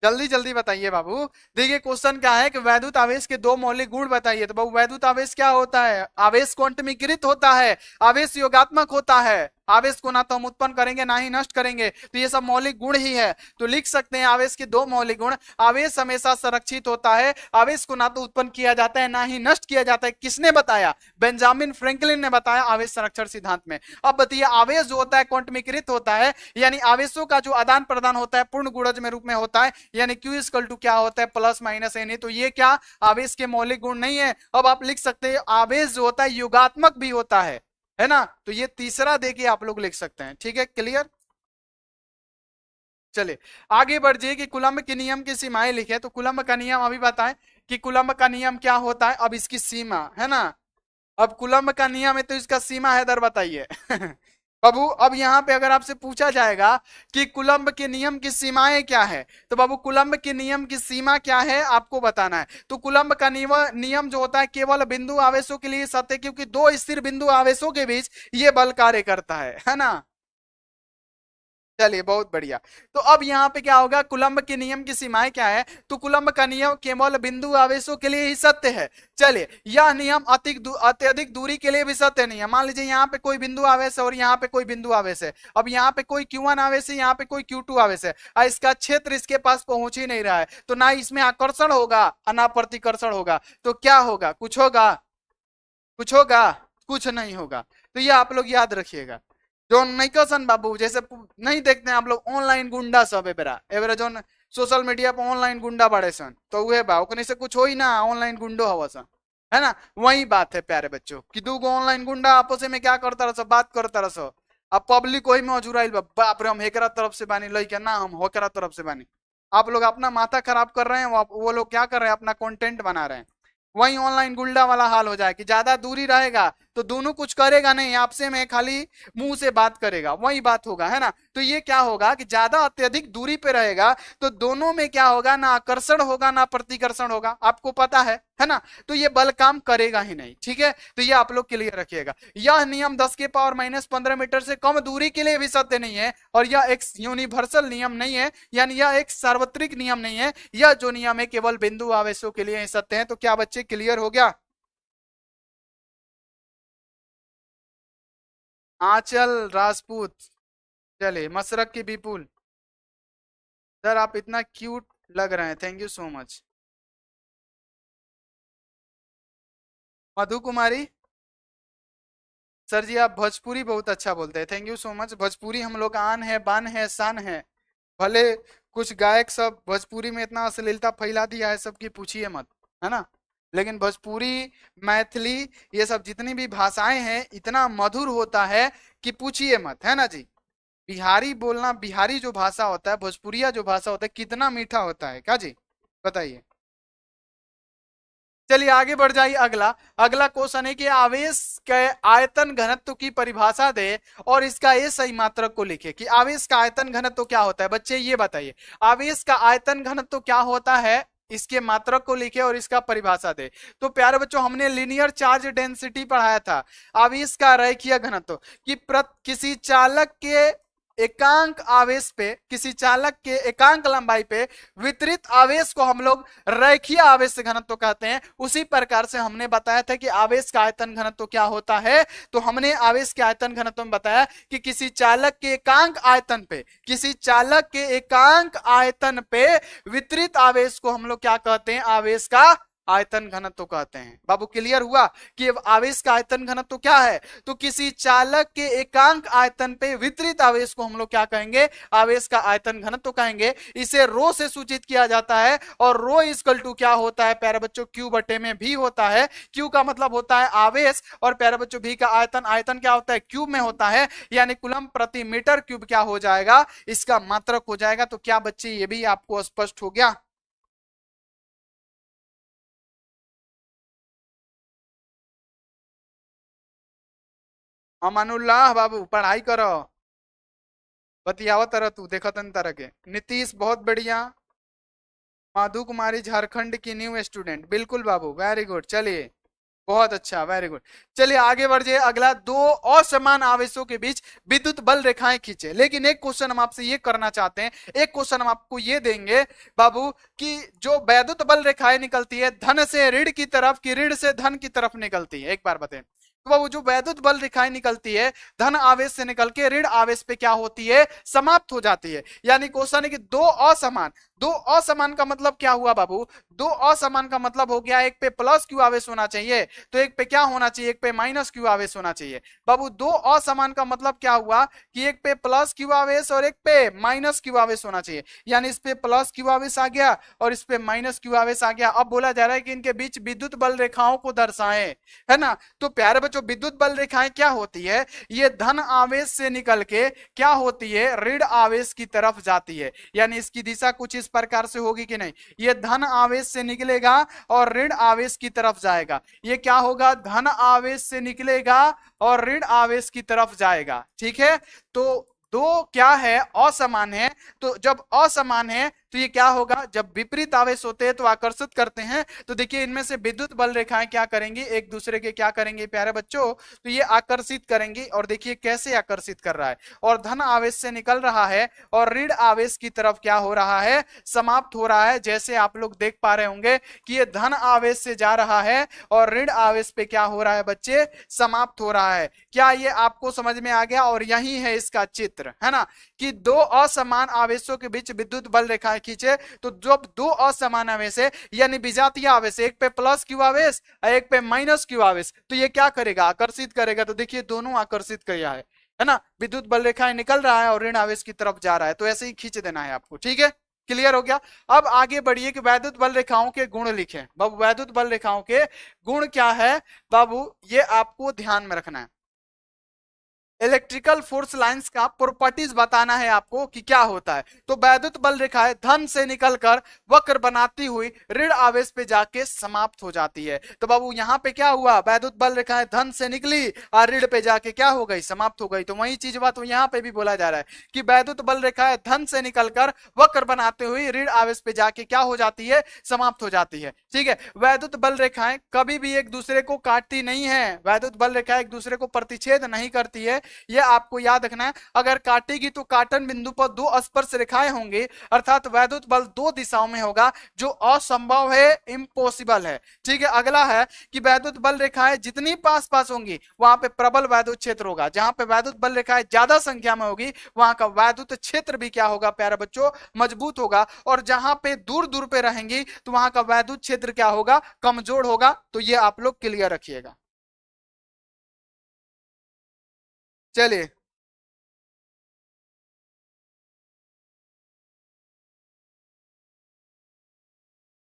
जल्दी जल्दी बताइए बाबू। देखिए क्वेश्चन क्या है कि वैद्युत आवेश के 2 मौलिक गुण बताइए। तो बाबू वैद्युत आवेश क्या होता है? आवेश क्वांटमीकृत होता है, आवेश योगात्मक होता है। आवेश को ना तो हम उत्पन्न करेंगे ना ही नष्ट करेंगे, तो ये सब मौलिक गुण ही है। तो लिख सकते हैं आवेश के 2 मौलिक गुण। आवेश हमेशा संरक्षित होता है, आवेश को ना तो उत्पन्न किया जाता है ना ही नष्ट किया जाता है। किसने बताया? बेंजामिन फ्रैंकलिन ने बताया आवेश संरक्षण सिद्धांत में। अब बताइए, आवेश जो होता है क्वांटमीकृत होता है, यानी आवेशों का जो आदान प्रदान होता है पूर्ण गुणज में रूप में होता है, यानी Q इक्वल टू क्या होता है? Plus minus N. तो ये क्या आवेश के मौलिक गुण नहीं है। अब आप लिख सकते हैं आवेश जो होता है युगात्मक भी होता है ना। तो ये तीसरा देखिए आप लोग लिख सकते हैं। ठीक है, क्लियर? चलिए आगे बढ़ जाइए कि कूलम्ब के नियम की सीमाएं लिखे। तो कूलम्ब का नियम अभी बताएं कि कूलम्ब का नियम क्या होता है। अब इसकी सीमा है ना, अब कूलम्ब का नियम है तो इसका सीमा है दर बताइए। बाबू अब यहाँ पे अगर आपसे पूछा जाएगा कि कूलम्ब के नियम की सीमाएं क्या है, तो बाबू कूलम्ब के नियम की सीमा क्या है आपको बताना है। तो कूलम्ब का नियम जो होता है केवल बिंदु आवेशों के लिए सत्य, क्योंकि 2 स्थिर बिंदु आवेशों के बीच ये बल कार्य करता है ना। चलिए बहुत बढ़िया। तो अब यहाँ पे क्या होगा, कूलम्ब के नियम की सीमाएं क्या है। तो कूलम्ब का नियम केवल बिंदु आवेशों के लिए ही सत्य है। चलिए यह नियम अत्यधिक दूरी के लिए भी सत्य नहीं है। मान लीजिए यहाँ पे कोई बिंदु आवेश है और यहाँ पे कोई बिंदु आवेश है। अब यहाँ पे कोई Q1 आवेश है, यहाँ पे कोई Q2 आवेश है, और इसका क्षेत्र इसके पास पहुंच ही नहीं रहा है, तो ना इसमें आकर्षण होगा और ना प्रतिकर्षण होगा। तो क्या होगा? कुछ होगा? कुछ होगा? कुछ नहीं होगा। तो ये आप लोग याद रखिएगा। जो नहीं कसन बाबू जैसे नहीं देखते हैं आप लोग ऑनलाइन गुंडा सब एबरा एबरा जो सोशल मीडिया पर ऑनलाइन गुंडा बड़े सन, तो वह बा ओकनी से कुछ हो ही ना, ऑनलाइन गुंडो हवा सन। है ना। वही बात है प्यारे बच्चों कि दू गो ऑनलाइन गुंडा आपस में क्या करता रहो, बात करता रहो। अब पब्लिक वही में अजुराइल बा, बाप रे हम हेकरा तरफ से बानी लइका ना, हम होकरा तरफ से बानी। आप लोग अपना माथा खराब कर रहे हैं, वो लोग क्या कर रहे हैं, अपना कंटेंट बना रहे हैं। वही ऑनलाइन गुंडा वाला हाल हो जाए कि ज्यादा दूरी रहेगा तो दोनों कुछ करेगा नहीं, आपसे में खाली मुंह से बात करेगा, वही बात होगा, है ना। तो ये क्या होगा कि ज्यादा अत्यधिक दूरी पे रहेगा तो दोनों में क्या होगा, ना आकर्षण होगा ना प्रतिकर्षण होगा, आपको पता है ना। तो ये बल काम करेगा ही नहीं, ठीक है। तो ये आप लोग क्लियर रखिएगा। यह नियम 10 के पावर -15 मीटर से कम दूरी के लिए भी सत्य नहीं है, और यह एक यूनिवर्सल नियम नहीं है, यानी यह एक सार्वत्रिक नियम नहीं है। यह जो नियम है केवल बिंदु आवेशों के लिए ही सत्य है। तो क्या बच्चे क्लियर हो गया। आंचल राजपूत, चलिए मशरक की विपुल, सर आप इतना क्यूट लग रहे हैं, thank you so much. Madhu Kumari, sir ji आप भोजपुरी बहुत अच्छा बोलते हैं, thank you so much. Bhojpuri हम लोग आन है, बान है, शान है। भले कुछ गायक सब भोजपुरी में इतना अश्लीलता फैला दिया है सबकी, पूछिए मत, है ना। लेकिन भोजपुरी, मैथिली, ये सब जितनी भी भाषाएं हैं इतना मधुर होता है कि पूछिए मत, है ना जी। बिहारी बोलना, बिहारी जो भाषा होता है, भोजपुरिया जो भाषा होता है, कितना मीठा होता है, क्या जी बताइए। चलिए आगे बढ़ जाइए। अगला अगला क्वेश्चन है कि आवेश के आयतन घनत्व की परिभाषा दे और इसका ये सही मात्रक को लिखे। कि आवेश का आयतन घनत्व क्या होता है, बच्चे ये बताइए। आवेश का आयतन घनत्व क्या होता है, इसके मात्रक को लिखे और इसका परिभाषा दे। तो प्यारे बच्चों हमने लीनियर चार्ज डेंसिटी पढ़ाया था। आवेश का रैखिक घनत्व कि किसी चालक के एकांक आवेश पे, किसी चालक के एकांक लंबाई पे वितरित आवेश को हम लोग रैखिक आवेश घनत्व कहते हैं। उसी प्रकार से हमने बताया था कि आवेश का आयतन घनत्व क्या होता है। तो हमने आवेश के आयतन घनत्व में बताया कि किसी चालक के एकांक आयतन पे, किसी चालक के एकांक आयतन पे वितरित आवेश को हम लोग क्या कहते हैं, आवेश का आयतन घनत्व कहते हैं। बाबू क्लियर हुआ कि आवेश का आयतन घनत्व क्या है। तो किसी चालक के एकांक आयतन पे वितरित आवेश को हम लोग क्या कहेंगे, आवेश का आयतन घनत्व कहेंगे। इसे रो से सूचित किया जाता है, और रो इक्वल टू क्या होता है प्यारे बच्चों, क्यू बटे में भी होता है। क्यू का मतलब होता है आवेश, और प्यारे बच्चों भी का आयतन, आयतन क्या होता है, क्यूब में होता है, यानी कूलम प्रति मीटर क्यूब क्या हो जाएगा, इसका मात्रक हो जाएगा। तो क्या बच्चे ये भी आपको स्पष्ट हो गया। अमानुल्लाह बाबू पढ़ाई करो, बतियावा तरह तू देखा तन तरह के। नीतीश बहुत बढ़िया। माधु कुमारी झारखंड की न्यू स्टूडेंट, बिल्कुल बाबू वेरी गुड, चलिए बहुत अच्छा, वेरी गुड। चलिए आगे बढ़ जाइए। अगला, दो असमान आवेशों के बीच विद्युत बल रेखाएं खींचे। लेकिन एक क्वेश्चन हम आपसे ये करना चाहते हैं, एक क्वेश्चन हम आपको ये देंगे बाबू कि जो वैद्युत बल रेखाएं निकलती है धन से ऋण की तरफ की ऋण से धन की तरफ निकलती है, एक बार बताएं। तो बाबू जो वैद्युत बल रेखाएं निकलती है धन आवेश से निकल के ऋण आवेश पे क्या होती है, समाप्त हो जाती है। यानी क्वेश्चन है कि दो असमान, दो असमान का मतलब क्या हुआ बाबू, दो असमान का मतलब हो गया एक पे प्लस क्यू आवेश होना चाहिए, तो एक पे क्या होना चाहिए, एक पे माइनस क्यू आवेश होना चाहिए। बाबू दो असमान का मतलब क्या हुआ कि एक पे प्लस क्यू आवेश और एक पे माइनस क्यू आवेश होना चाहिए। यानी इस पे प्लस क्यू आवेश आ गया और इस पे माइनस क्यू आवेश आ गया। अब बोला जा रहा है कि इनके बीच विद्युत बल रेखाओं को दर्शाएं, है ना। तो प्यारे बच्चों विद्युत बल रेखाएं क्या होती है, ये धन आवेश से निकल के क्या होती है, ऋण आवेश की तरफ जाती है। यानी इसकी दिशा कुछ इस प्रकार से होगी कि नहीं, ये धन आवेश से निकलेगा और ऋण आवेश की तरफ जाएगा। ये क्या होगा, धन आवेश से निकलेगा और ऋण आवेश की तरफ जाएगा, ठीक है। तो दो क्या है, असमान है। तो जब असमान है तो ये क्या होगा, जब विपरीत आवेश होते हैं तो आकर्षित करते हैं। तो देखिए इनमें से विद्युत बल रेखाएं क्या करेंगी, एक दूसरे के क्या करेंगे प्यारे बच्चों, तो ये आकर्षित करेंगी। और देखिए कैसे आकर्षित कर रहा है, और धन आवेश से निकल रहा है और ऋण आवेश की तरफ क्या हो रहा है, समाप्त हो रहा है। जैसे आप लोग देख पा रहे होंगे कि ये धन आवेश से जा रहा है और ऋण आवेश पे क्या हो रहा है बच्चे, समाप्त हो रहा है। क्या ये आपको समझ में आ गया। और यही है इसका चित्र, है ना, कि दो असमान आवेशों के बीच विद्युत बल रेखाएं खींचे। तो जब दो असमान आवेश है यानी विजातीय आवेश, एक पे प्लस क्यू आवेश और एक पे माइनस क्यू आवेश, तो ये क्या करेगा, आकर्षित करेगा। तो देखिए दोनों आकर्षित किया है ना, विद्युत बल रेखाएं निकल रहा है और ऋण आवेश की तरफ जा रहा है। तो ऐसे ही खींच देना है आपको, ठीक है। क्लियर हो गया। अब आगे बढ़िए कि वैद्युत बल रेखाओं के गुण लिखें। बाबू वैद्युत बल रेखाओं के गुण क्या है बाबू, ये आपको ध्यान में रखना है। इलेक्ट्रिकल फोर्स लाइंस का प्रॉपर्टीज बताना है आपको कि क्या होता है। तो वैद्युत बल रेखाएं धन से निकलकर वक्र बनाती हुई ऋण आवेश पे जाके समाप्त हो जाती है। तो बाबू यहाँ पे क्या हुआ, वैद्युत बल रेखाएं धन से निकली और ऋण पे जाके क्या हो गई, समाप्त हो गई। तो वही चीज बात यहाँ पे भी बोला जा रहा है कि वैद्युत बल रेखाएं धन से निकलकर वक्र बनाते हुए ऋण आवेश पे जाके क्या हो जाती है, समाप्त हो जाती है। ठीक है, वैद्युत बल रेखाएं कभी भी एक दूसरे को काटती नहीं है, वैद्युत बल रेखाएं एक दूसरे को प्रतिच्छेद नहीं करती है, यह आपको याद रखना है। अगर काटेगी तो काटन बिंदु पर दो स्पर्श रेखाएं होंगी, अर्थात वैद्युत बल दो दिशाओं में होगा, जो असंभव है, इम्पॉसिबल है। ठीक है, अगला है कि वैद्युत बल रेखाएं जितनी पास पास होंगी वहां पे प्रबल वैद्युत क्षेत्र होगा। जहां पे वैद्युत बल रेखाएं ज्यादा संख्या में होगी वहां का वैद्युत क्षेत्र भी क्या होगा प्यारे बच्चों, मजबूत होगा। और जहां पे दूर दूर पे रहेंगी तो वहां का वैद्युत क्षेत्र क्या होगा, कमजोर होगा। तो ये आप लोग क्लियर रखिएगा। चलिए,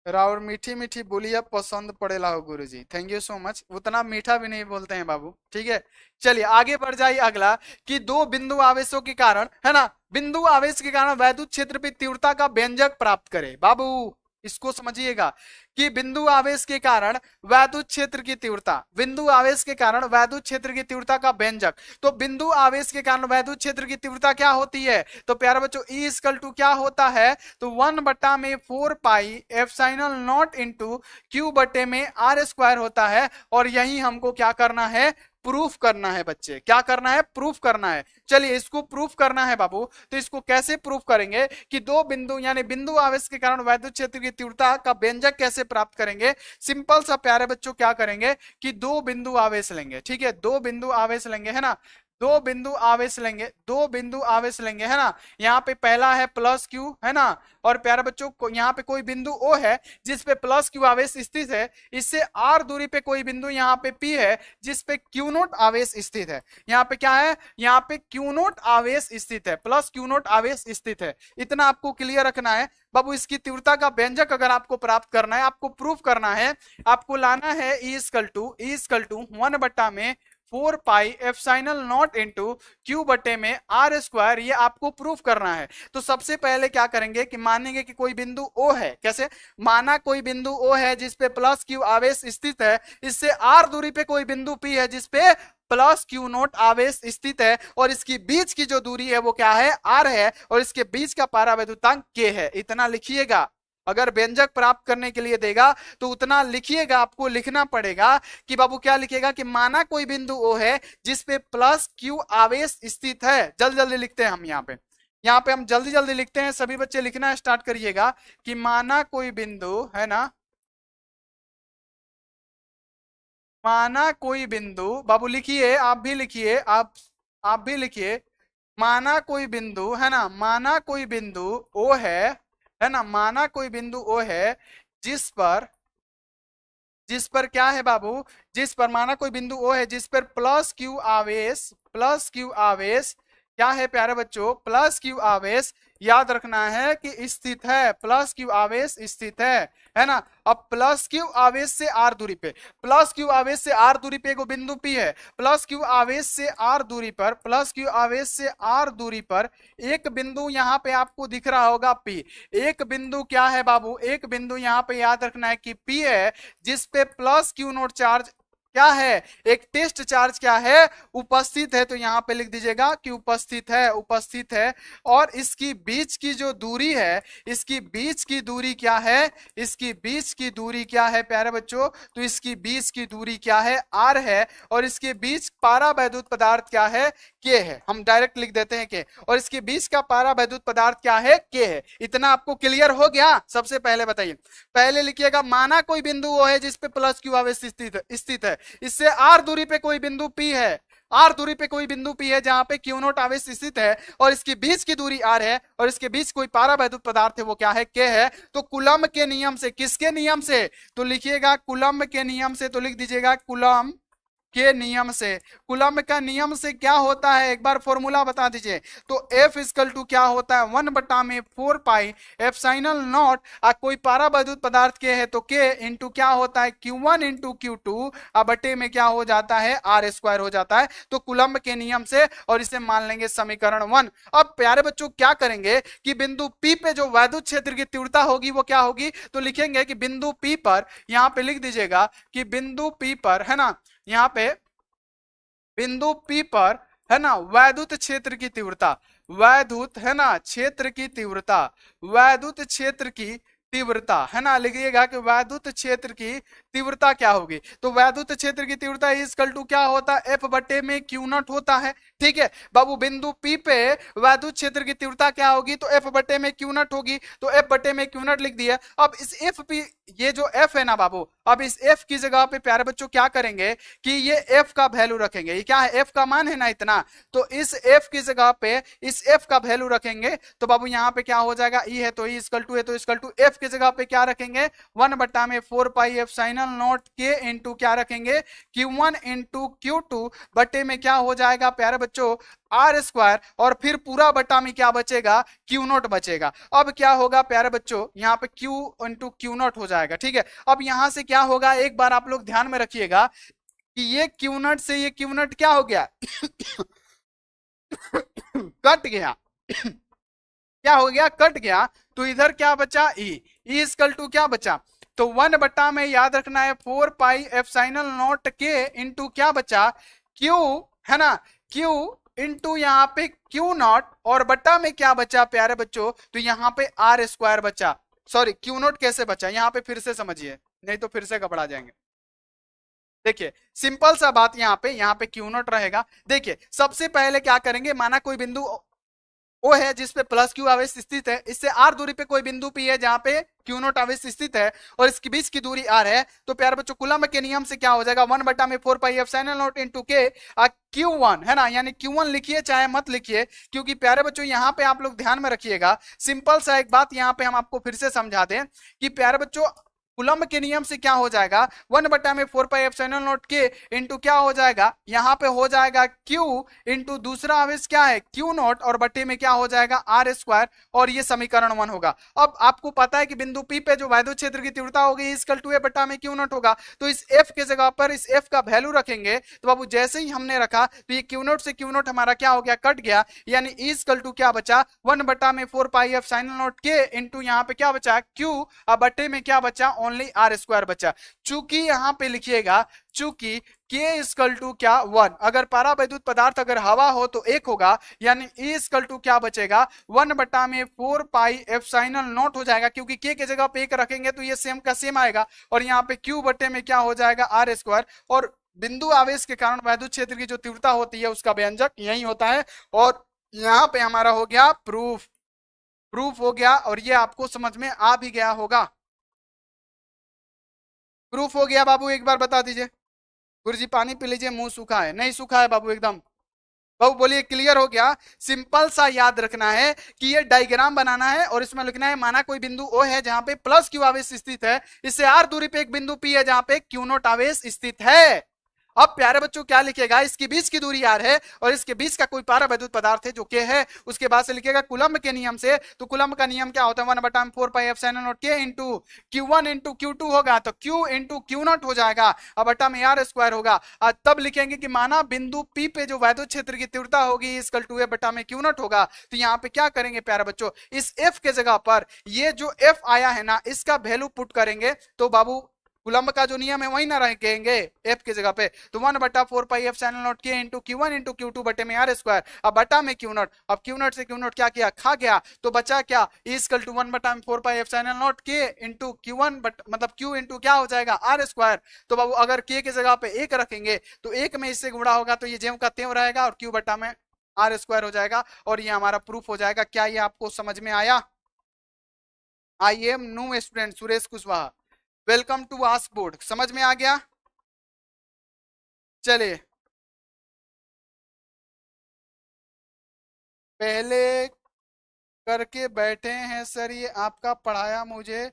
राउर मीठी मीठी बोलिए पसंद पड़ेला हो गुरुजी, थैंक यू सो मच। उतना मीठा भी नहीं बोलते हैं बाबू, ठीक है। चलिए आगे बढ़ जाइए। अगला कि दो बिंदु आवेशों के कारण, है ना, बिंदु आवेश के कारण वैद्युत क्षेत्र पे तीव्रता का व्यंजक प्राप्त करे। बाबू इसको समझिएगा कि बिंदु आवेश के कारण वैद्युत क्षेत्र की तीव्रता, बिंदु आवेश के कारण वैद्युत क्षेत्र की तीव्रता का व्यंजक। तो बिंदु आवेश के कारण वैद्युत क्षेत्र की तीव्रता क्या होती है, तो प्यारे बच्चों ई इक्वल टू क्या होता है, तो 1/4 pi epsilon not into Q बटे में आर स्क्वायर होता है। और यही हमको क्या करना है, प्रूफ करना है बच्चे, क्या करना है, प्रूफ करना है। चलिए इसको प्रूफ करना है बाबू, तो इसको कैसे प्रूफ करेंगे कि दो बिंदु यानी बिंदु आवेश के कारण वैद्युत क्षेत्र की तीव्रता का व्यंजक कैसे प्राप्त करेंगे। सिंपल सा प्यारे बच्चों क्या करेंगे कि दो बिंदु आवेश लेंगे, ठीक है, दो बिंदु आवेश लेंगे, है ना, दो बिंदु आवेश लेंगे, दो बिंदु आवेश लेंगे, है ना। यहाँ पे पहला है प्लस क्यू, है ना, और प्यारे बच्चों को यहाँ पे कोई बिंदु ओ है जिस पे प्लस क्यू आवेश स्थित है, इससे आर दूरी पे कोई बिंदु यहाँ पे पी है जिस पे क्यू नोट आवेश स्थित है। यहाँ पे क्या है, यहाँ पे क्यू नोट आवेश स्थित है, प्लस क्यू नोट आवेश स्थित है। इतना आपको क्लियर रखना है बाबू। इसकी तीव्रता का व्यंजक अगर आपको प्राप्त करना है, आपको प्रूफ करना है, आपको लाना है E equal to 1/4 pi epsilon not into Q बटे में आर स्क्वायर, ये आपको प्रूफ करना है। तो सबसे पहले क्या करेंगे कि मानेंगे कि कोई बिंदु ओ है। कैसे माना, कोई बिंदु ओ है जिसपे प्लस क्यू आवेश स्थित है, इससे आर दूरी पे कोई बिंदु पी है जिसपे प्लस क्यू नोट आवेश स्थित है, और इसकी बीच की जो दूरी है वो क्या है, आर है, और इसके बीच का पारावैद्युतांक के है। इतना लिखिएगा। अगर व्यंजक प्राप्त करने के लिए देगा तो उतना लिखिएगा, आपको लिखना पड़ेगा कि बाबू क्या लिखिएगा कि माना कोई बिंदु ओ है जिसपे प्लस क्यू आवेश स्थित है। जल्दी जल्दी लिखते हैं हम यहाँ पे हम जल्दी जल्दी लिखते हैं। सभी बच्चे लिखना स्टार्ट करिएगा कि माना कोई बिंदु, है ना, माना कोई बिंदु, बाबू लिखिए, आप भी लिखिए, आप भी लिखिए। माना कोई बिंदु, है ना, माना कोई बिंदु ओ है ना, माना कोई बिंदु ओ है जिस पर, जिस पर क्या है बाबू, जिस पर माना कोई बिंदु ओ है जिस पर प्लस क्यू आवेश, प्लस क्यू आवेश क्या है प्यारे बच्चों, प्लस क्यू आवेश याद रखना है कि स्थित है, प्लस क्यू आवेश स्थित है ना। अब प्लस क्यू आवेश से आर दूरी पे, प्लस क्यू आवेश से आर दूरी पे एगो बिंदु पी है, प्लस क्यू आवेश से आर दूरी पर, प्लस क्यू आवेश से आर दूरी पर एक बिंदु यहाँ पे आपको दिख रहा होगा पी। एक बिंदु क्या है बाबू, एक बिंदु यहाँ पे याद रखना है कि पी है जिसपे प्लस क्यू नोट चार्ज क्या है, एक टेस्ट चार्ज क्या है, उपस्थित है। तो यहां पे लिख दीजिएगा कि उपस्थित है, उपस्थित है। और इसकी बीच की जो दूरी है, इसकी बीच की दूरी क्या है, इसकी बीच की दूरी क्या है प्यारे बच्चों, तो इसकी बीच की दूरी क्या है, आर है। और इसके बीच पारा वैद्युत पदार्थ क्या है, के है। हम डायरेक्ट लिख देते हैं के, और इसके बीच का पारा वैद्युत पदार्थ क्या है, के है। इतना आपको क्लियर हो गया। सबसे पहले बताइए, पहले लिखिएगा माना कोई बिंदु वो है जिसपे प्लस क्यू आवेश स्थित है, इससे आर दूरी पे कोई बिंदु पी है, आर दूरी पे कोई बिंदु पी है जहां पे क्यू नोट आवेश स्थित है, और इसके बीच की दूरी आर है, और इसके बीच कोई पारा वैद्युत पदार्थ है वो क्या है, के है। तो कूलम्ब के नियम से, किसके नियम से, तो लिखिएगा कूलम्ब के नियम से, तो लिख दीजिएगा कूलम्ब के नियम से, कूलम्ब का नियम से क्या होता है एक बार फॉर्मूला बता दीजिए। तो एफ इजकल टू क्या होता है 1/4 पाई एप्सिलॉन नॉट। कोई पारा वैद्युत पदार्थ के है तो के इंटू क्या होता है Q1 इंटू Q2 बटे में क्या हो जाता है आर स्क्वायर हो जाता है। तो कूलम्ब के नियम से, और इसे मान लेंगे समीकरण 1। अब प्यारे बच्चों क्या करेंगे कि बिंदु P पे जो वैद्युत क्षेत्र की तीव्रता होगी वो क्या होगी, तो लिखेंगे कि बिंदु P पर, यहां पे लिख दीजिएगा कि बिंदु P पर है ना, यहाँ पे बिंदु P पर है ना वैद्युत क्षेत्र की तीव्रता, वैद्युत है ना क्षेत्र की तीव्रता, वैद्युत क्षेत्र की तीव्रता है ना, लिखिएगा कि वैद्युत क्षेत्र की तीव्रता क्या होगी। तो वैद्युत क्षेत्र की तीव्रता इक्वल टू क्या होता है एफ बटे में क्यू नॉट होता है। ठीक है बाबू, बिंदु P पे वैद्युत क्षेत्र की तीव्रता क्या होगी, तो एफ बटे में क्यू नॉट होगी। तो एफ बटे में क्यू नॉट लिख दिया। अब इस एफ पी, ये जो एफ है ना बाबू, अब इस एफ की जगह पे प्यारे बच्चों क्या करेंगे कि ये एफ का वैल्यू रखेंगे। ये क्या है, एफ का मान है ना इतना, तो इस एफ की जगह पे इस एफ का वैल्यू रखेंगे। तो बाबू यहाँ पे क्या हो जाएगा, ई है तो ई इक्वल टू है तो इक्वल टू एफ की जगह पे क्या रखेंगे 1/4 पाई एप्सिलॉन नॉट के इंटू क्या रखेंगे Q1 इंटू Q2 बटे में क्या हो जाएगा प्यारे बच्चों आर स्क्वायर, और फिर पूरा बटा में क्या बचेगा क्यू नॉट बचेगा। अब क्या होगा प्यारे बच्चों, यहाँ पे Q इंटू क्यू नॉट हो जाएगा। ठीक है, अब यहां से क्या होगा एक बार आप लोग ध्यान में रखिएगा कि ये क्यू नॉट से ये क्यू नॉट क्या हो गया कट गया क्या हो गया, कट गया। तो इधर क्या बचा ई, ई इक्वल टू क्या बचा, तो 1 में याद रखना है 4 पाई एप्सिलॉन नॉट के इंटू क्या बचा क्यू है ना, क्यू इंटू यहाँ पे क्यू नॉट, और बटा में क्या बचा प्यारे बच्चों, तो यहाँ पे आर स्क्वायर बचा। सॉरी क्यू नॉट कैसे बचा, यहाँ पे फिर से समझिए नहीं तो फिर से घबरा जाएंगे। देखिए सिंपल सा बात, यहाँ पे क्यू नॉट रहेगा। देखिए सबसे पहले क्या करेंगे, माना कोई बिंदु ओ है जिसपे प्लस क्यू आवेश स्थित है, इससे आर दूरी पे कोई बिंदु पी है जहां पे क्यू नोट आवेश स्थित है, और इसके बीच की दूरी आर है। तो प्यारे बच्चों कूलम्ब के नियम से क्या हो जाएगा 1/4 पाई एप्सिलॉन नॉट इंटू के Q1 है ना, यानी Q1 लिखिए चाहे मत लिखिए, क्योंकि प्यारे बच्चों यहाँ पे आप लोग ध्यान में रखिएगा। सिंपल सा एक बात यहाँ पे हम आपको फिर से समझा दें कि प्यारे बच्चों कूलम्ब के नियम से क्या हो जाएगा 1/4 पाई एप्सिलॉन नॉट के इंटू क्या हो जाएगा, यहाँ पे हो जाएगा Q इंटू दूसरा आवेश क्या है Q नॉट, और बटे में क्या हो जाएगा आर स्क्वायर, और ये समीकरण 1 होगा। अब आपको पता है कि बिंदु P पे जो वैद्युत क्षेत्र की तीव्रता होगी इक्वल टू ए बटा में Q नॉट होगा। तो इस F के जगह पर इस F का वैल्यू रखेंगे। तो बाबू जैसे ही हमने रखा तो ये Q नॉट से Q नॉट हमारा क्या हो गया, कट गया, यानी E इक्वल टू क्या बचा 1/4 पाई एप्सिलॉन नॉट के इंटू यहाँ पे क्या बचा Q, अब बटे में क्या बचा ओनली आर स्क्वायर बचा। चूंकि यहां पे लिखिएगा चूंकि K इक्वल टू क्या 1, अगर पारा वैद्युत पदार्थ अगर हवा हो तो 1 होगा, यानी E इक्वल टू क्या बचेगा 1/4 पाई एप्सिलॉन नॉट हो जाएगा, क्योंकि K के जगह पे 1 रखेंगे तो ये सेम का सेम आएगा, और यहाँ पे Q बटे में क्या हो जाएगा आर स्क्वायर, और बिंदु आवेश के कारण वैद्युत क्षेत्र की जो तीव्रता होती है उसका व्यंजक यही होता है। और यहाँ पे हमारा हो गया प्रूफ, प्रूफ हो गया, और ये आपको समझ में आ भी गया होगा। प्रूफ हो गया बाबू, एक बार बता दीजिए। गुरुजी पानी पी लीजिए, मुंह सूखा है, नहीं सूखा है बाबू एकदम। बाबू बोलिए क्लियर हो गया। सिंपल सा याद रखना है कि ये डायग्राम बनाना है, और इसमें लिखना है माना कोई बिंदु ओ है जहां पे प्लस क्यू आवेश स्थित है, इससे आर दूरी पे एक बिंदु पी है जहां पे क्यू नोट आवेश स्थित है। अब प्यारे बच्चों क्या लिखेगा, इसके बीच की दूरी आर है और इसके बीच का कोई पारा वैद्युत पदार्थ है जो के है, उसके बाद से लिखेगा कूलम्ब के नियम से। तो कूलम्ब का नियम क्या होता है 1/4 पाई एप्सिलॉन नॉट के इंटू Q1 इंटू Q2 होगा, तो Q इंटू क्यू नॉट हो जाएगा, अब बटा में आर स्क्वायर होगा। तब लिखेंगे कि माना बिंदु P पे जो वैद्युत क्षेत्र की तीव्रता होगी इक्वल टू ए बटा में क्यू नॉट होगा। तो यहाँ पे क्या करेंगे प्यारे बच्चों, इस F के जगह पर ये जो F आया है ना इसका वैल्यू पुट करेंगे, तो बाबू कूलम्ब का जो नियम है वही ना रहेंगे एफ की जगह पे। तो 1/4 पाई एप्सिलॉन नॉट के इंटू Q1 इंटू Q2 बटे में आर स्क्वायर, अब बटा में क्यू नॉट, अब क्यू नॉट से क्यू नॉट क्या किया खा गया, तो बचा क्या equal to 1/4 pi epsilon not के इंटू Q1 मतलब Q इंटू क्या हो जाएगा आर स्क्वायर। तो बाबू अगर के की जगह पे 1 रखेंगे तो 1 में इससे गुणा होगा तो ये ज्यों का त्यों रहेगा, और Q बटा में आर स्क्वायर हो जाएगा, और ये हमारा प्रूफ हो जाएगा। क्या ये आपको समझ में आया? I am new student Suresh Kushwaha, welcome to ask board. समझ में आ गया? चलिए पहले करके बैठे हैं सर, ये आपका पढ़ाया मुझे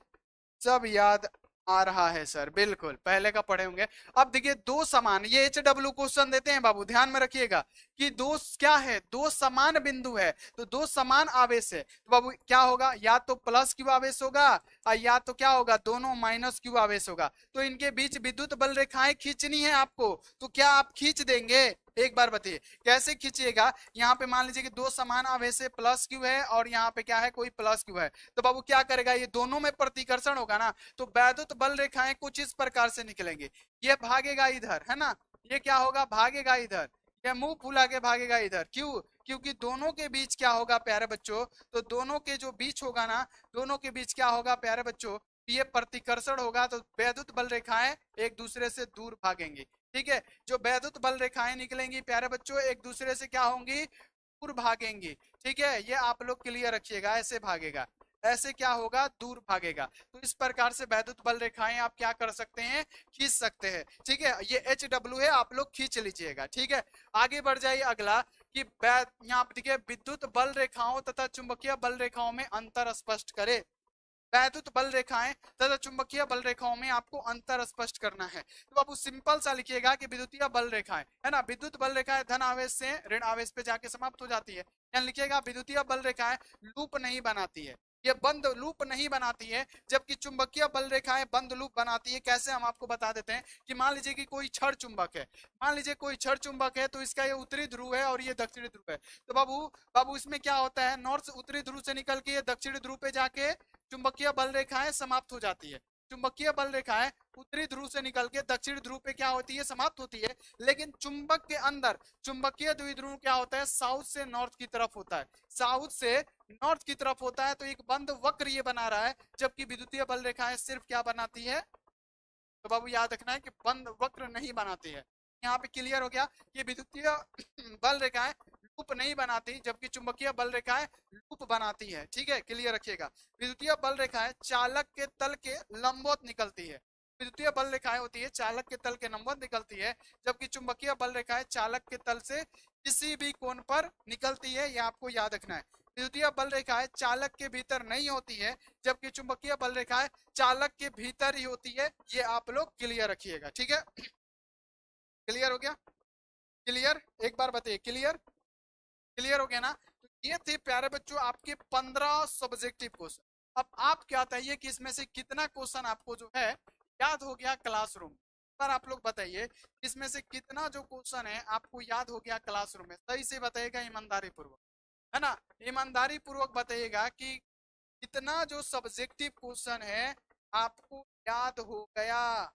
सब याद आ रहा है सर, बिल्कुल पहले का पढ़े होंगे। अब देखिए दो समान, ये एच डब्ल्यू क्वेश्चन देते हैं बाबू, ध्यान में रखिएगा कि दो क्या है, दो समान बिंदु है तो दो समान आवेश है, तो बाबू क्या होगा, या तो प्लस क्यू आवेश होगा और या तो क्या होगा, दोनों माइनस क्यू आवेश होगा। तो इनके बीच विद्युत बल रेखाएं खींचनी है आपको, तो क्या आप खींच देंगे, एक बार बताइए कैसे खींचिएगा। यहाँ पे मान लीजिए कि दो समान आवेश है, प्लस क्यू है और यहाँ पे क्या है, कोई प्लस क्यू है, तो बाबू क्या करेगा, ये दोनों में प्रतिकर्षण होगा ना, तो वैद्युत बल रेखाएं कुछ इस प्रकार से निकलेंगे, ये भागेगा इधर है ना, ये क्या होगा, भागेगा इधर, ये मुंह फुला के भागेगा इधर, क्यों, क्योंकि दोनों के बीच क्या होगा प्यारे बच्चों, तो दोनों के जो बीच होगा ना, दोनों के बीच क्या होगा प्यारे बच्चों, ये प्रतिकर्षण होगा, तो वैद्युत बल रेखाएं एक दूसरे से दूर भागेंगी। ठीक है, जो वैद्युत बल रेखाएं निकलेंगी प्यारे बच्चों एक दूसरे से क्या होंगी, दूर भागेंगी। ठीक है, ये आप लोग क्लियर रखिएगा, ऐसे भागेगा, ऐसे क्या होगा, दूर भागेगा। तो इस प्रकार से वैद्युत बल रेखाएं आप क्या कर सकते हैं, खींच सकते हैं। ठीक है, ये एच डब्ल्यू है, आप लोग खींच लीजिएगा। ठीक है, आगे बढ़ जाइए अगला कि यहाँ पे देखिए विद्युत बल रेखाओं तथा चुंबकीय बल रेखाओं में अंतर स्पष्ट करे। वैद्युत बल रेखाएं तथा चुंबकीय बल रेखाओं में आपको अंतर स्पष्ट करना है, तो आप सिंपल सा लिखिएगा कि विद्युतीय बल रेखाएं है ना, विद्युत बल रेखाएं धन आवेश से ऋण आवेश पे जाके समाप्त हो जाती है, यानी लिखिएगा विद्युतीय बल रेखाएं लूप नहीं बनाती है, ये बंद लूप नहीं बनाती है, जबकि चुंबकीय बल रेखाएं बंद लूप बनाती है। कैसे, हम आपको बता देते हैं कि मान लीजिए कि कोई क्षण चुंबक है, मान लीजिए कोई क्षण चुंबक है, तो इसका ये उत्तरी ध्रुव है और ये दक्षिणी ध्रुव है, तो बाबू बाबू इसमें क्या होता है, नॉर्थ उत्तरी ध्रुव से निकल के ये दक्षिणी ध्रुव पे जाके चुंबकीय बल रेखाएं समाप्त हो जाती है। चुंबकीय बल रेखाएं उत्तरी ध्रुव से निकल के दक्षिण ध्रुव पे क्या होती है, समाप्त होती है। लेकिन चुंबक के अंदर चुंबकीय द्विध्रुव क्या होता है, साउथ से नॉर्थ की तरफ होता है, साउथ से नॉर्थ की तरफ होता है, तो एक बंद वक्र ये बना रहा है, जबकि विद्युतीय बल रेखाएं सिर्फ क्या बनाती है, तो बाबू याद रखना है कि बंद वक्र नहीं बनाती है। यहाँ पे क्लियर हो गया कि विद्युतीय बल रेखाएं लूप नहीं बनाती, जबकि चुंबकीय बल रेखाएं लूप बनाती है। ठीक है, क्लियर रखिएगा। विद्युतीय बल रेखाएं चालक के तल के लंबवत निकलती है, विद्युतीय बल रेखाएं होती है चालक के तल के लंबवत निकलती है, जबकि चुंबकीय बल रेखाएं चालक के तल से किसी भी कोण पर निकलती है, यह आपको याद रखना है। विद्युतीय बल रेखाएं चालक के भीतर नहीं होती है, जबकि चुंबकीय बल रेखाएं चालक के भीतर ही होती है, ये आप लोग क्लियर रखिएगा। ठीक है, क्लियर हो गया, क्लियर, एक बार बताइए क्लियर, क्लियर हो गया ना। तो ये थे प्यारे बच्चों आपके 15 सब्जेक्टिव क्वेश्चन। अब आप क्या बताइए कि इसमें से कितना क्वेश्चन आपको जो है याद हो गया क्लासरूम, पर आप लोग बताइए इसमें से कितना जो क्वेश्चन है आपको याद हो गया क्लासरूम में, सही से बताइएगा ईमानदारी पूर्वक, है ना, ईमानदारी पूर्वक बताइएगा कि कितना जो सब्जेक्टिव क्वेश्चन है आपको याद हो गया,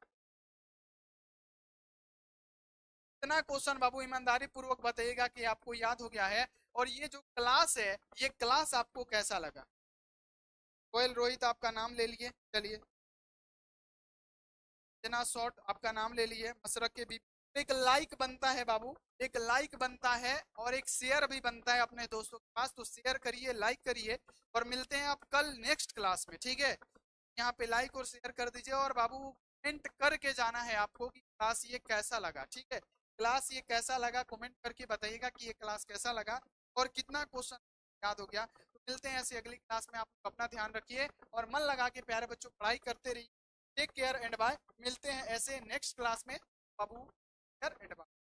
कितना क्वेश्चन बाबू ईमानदारी पूर्वक बताइएगा कि आपको याद हो गया है। और ये जो क्लास है, ये क्लास आपको कैसा लगा। कोयल रोहित आपका नाम ले लिए, चलिए जना शॉर्ट आपका नाम ले लिए, मशरक के भी एक लाइक बनता है बाबू, एक लाइक बनता है और एक शेयर भी बनता है अपने दोस्तों के पास, तो शेयर करिए लाइक करिए और मिलते हैं आप कल नेक्स्ट क्लास में। ठीक है, यहाँ पे लाइक और शेयर कर दीजिए और बाबू कमेंट करके जाना है आपको कि क्लास ये कैसा लगा। ठीक है, क्लास ये कैसा लगा कमेंट करके बताइएगा कि ये क्लास कैसा लगा और कितना क्वेश्चन याद हो गया। तो मिलते हैं ऐसे अगली क्लास में, आप अपना ध्यान रखिए और मन लगा के प्यारे बच्चों पढ़ाई करते रहिए। टेक केयर एंड बाय, मिलते हैं ऐसे नेक्स्ट क्लास में बाबू, केयर एंड बाय।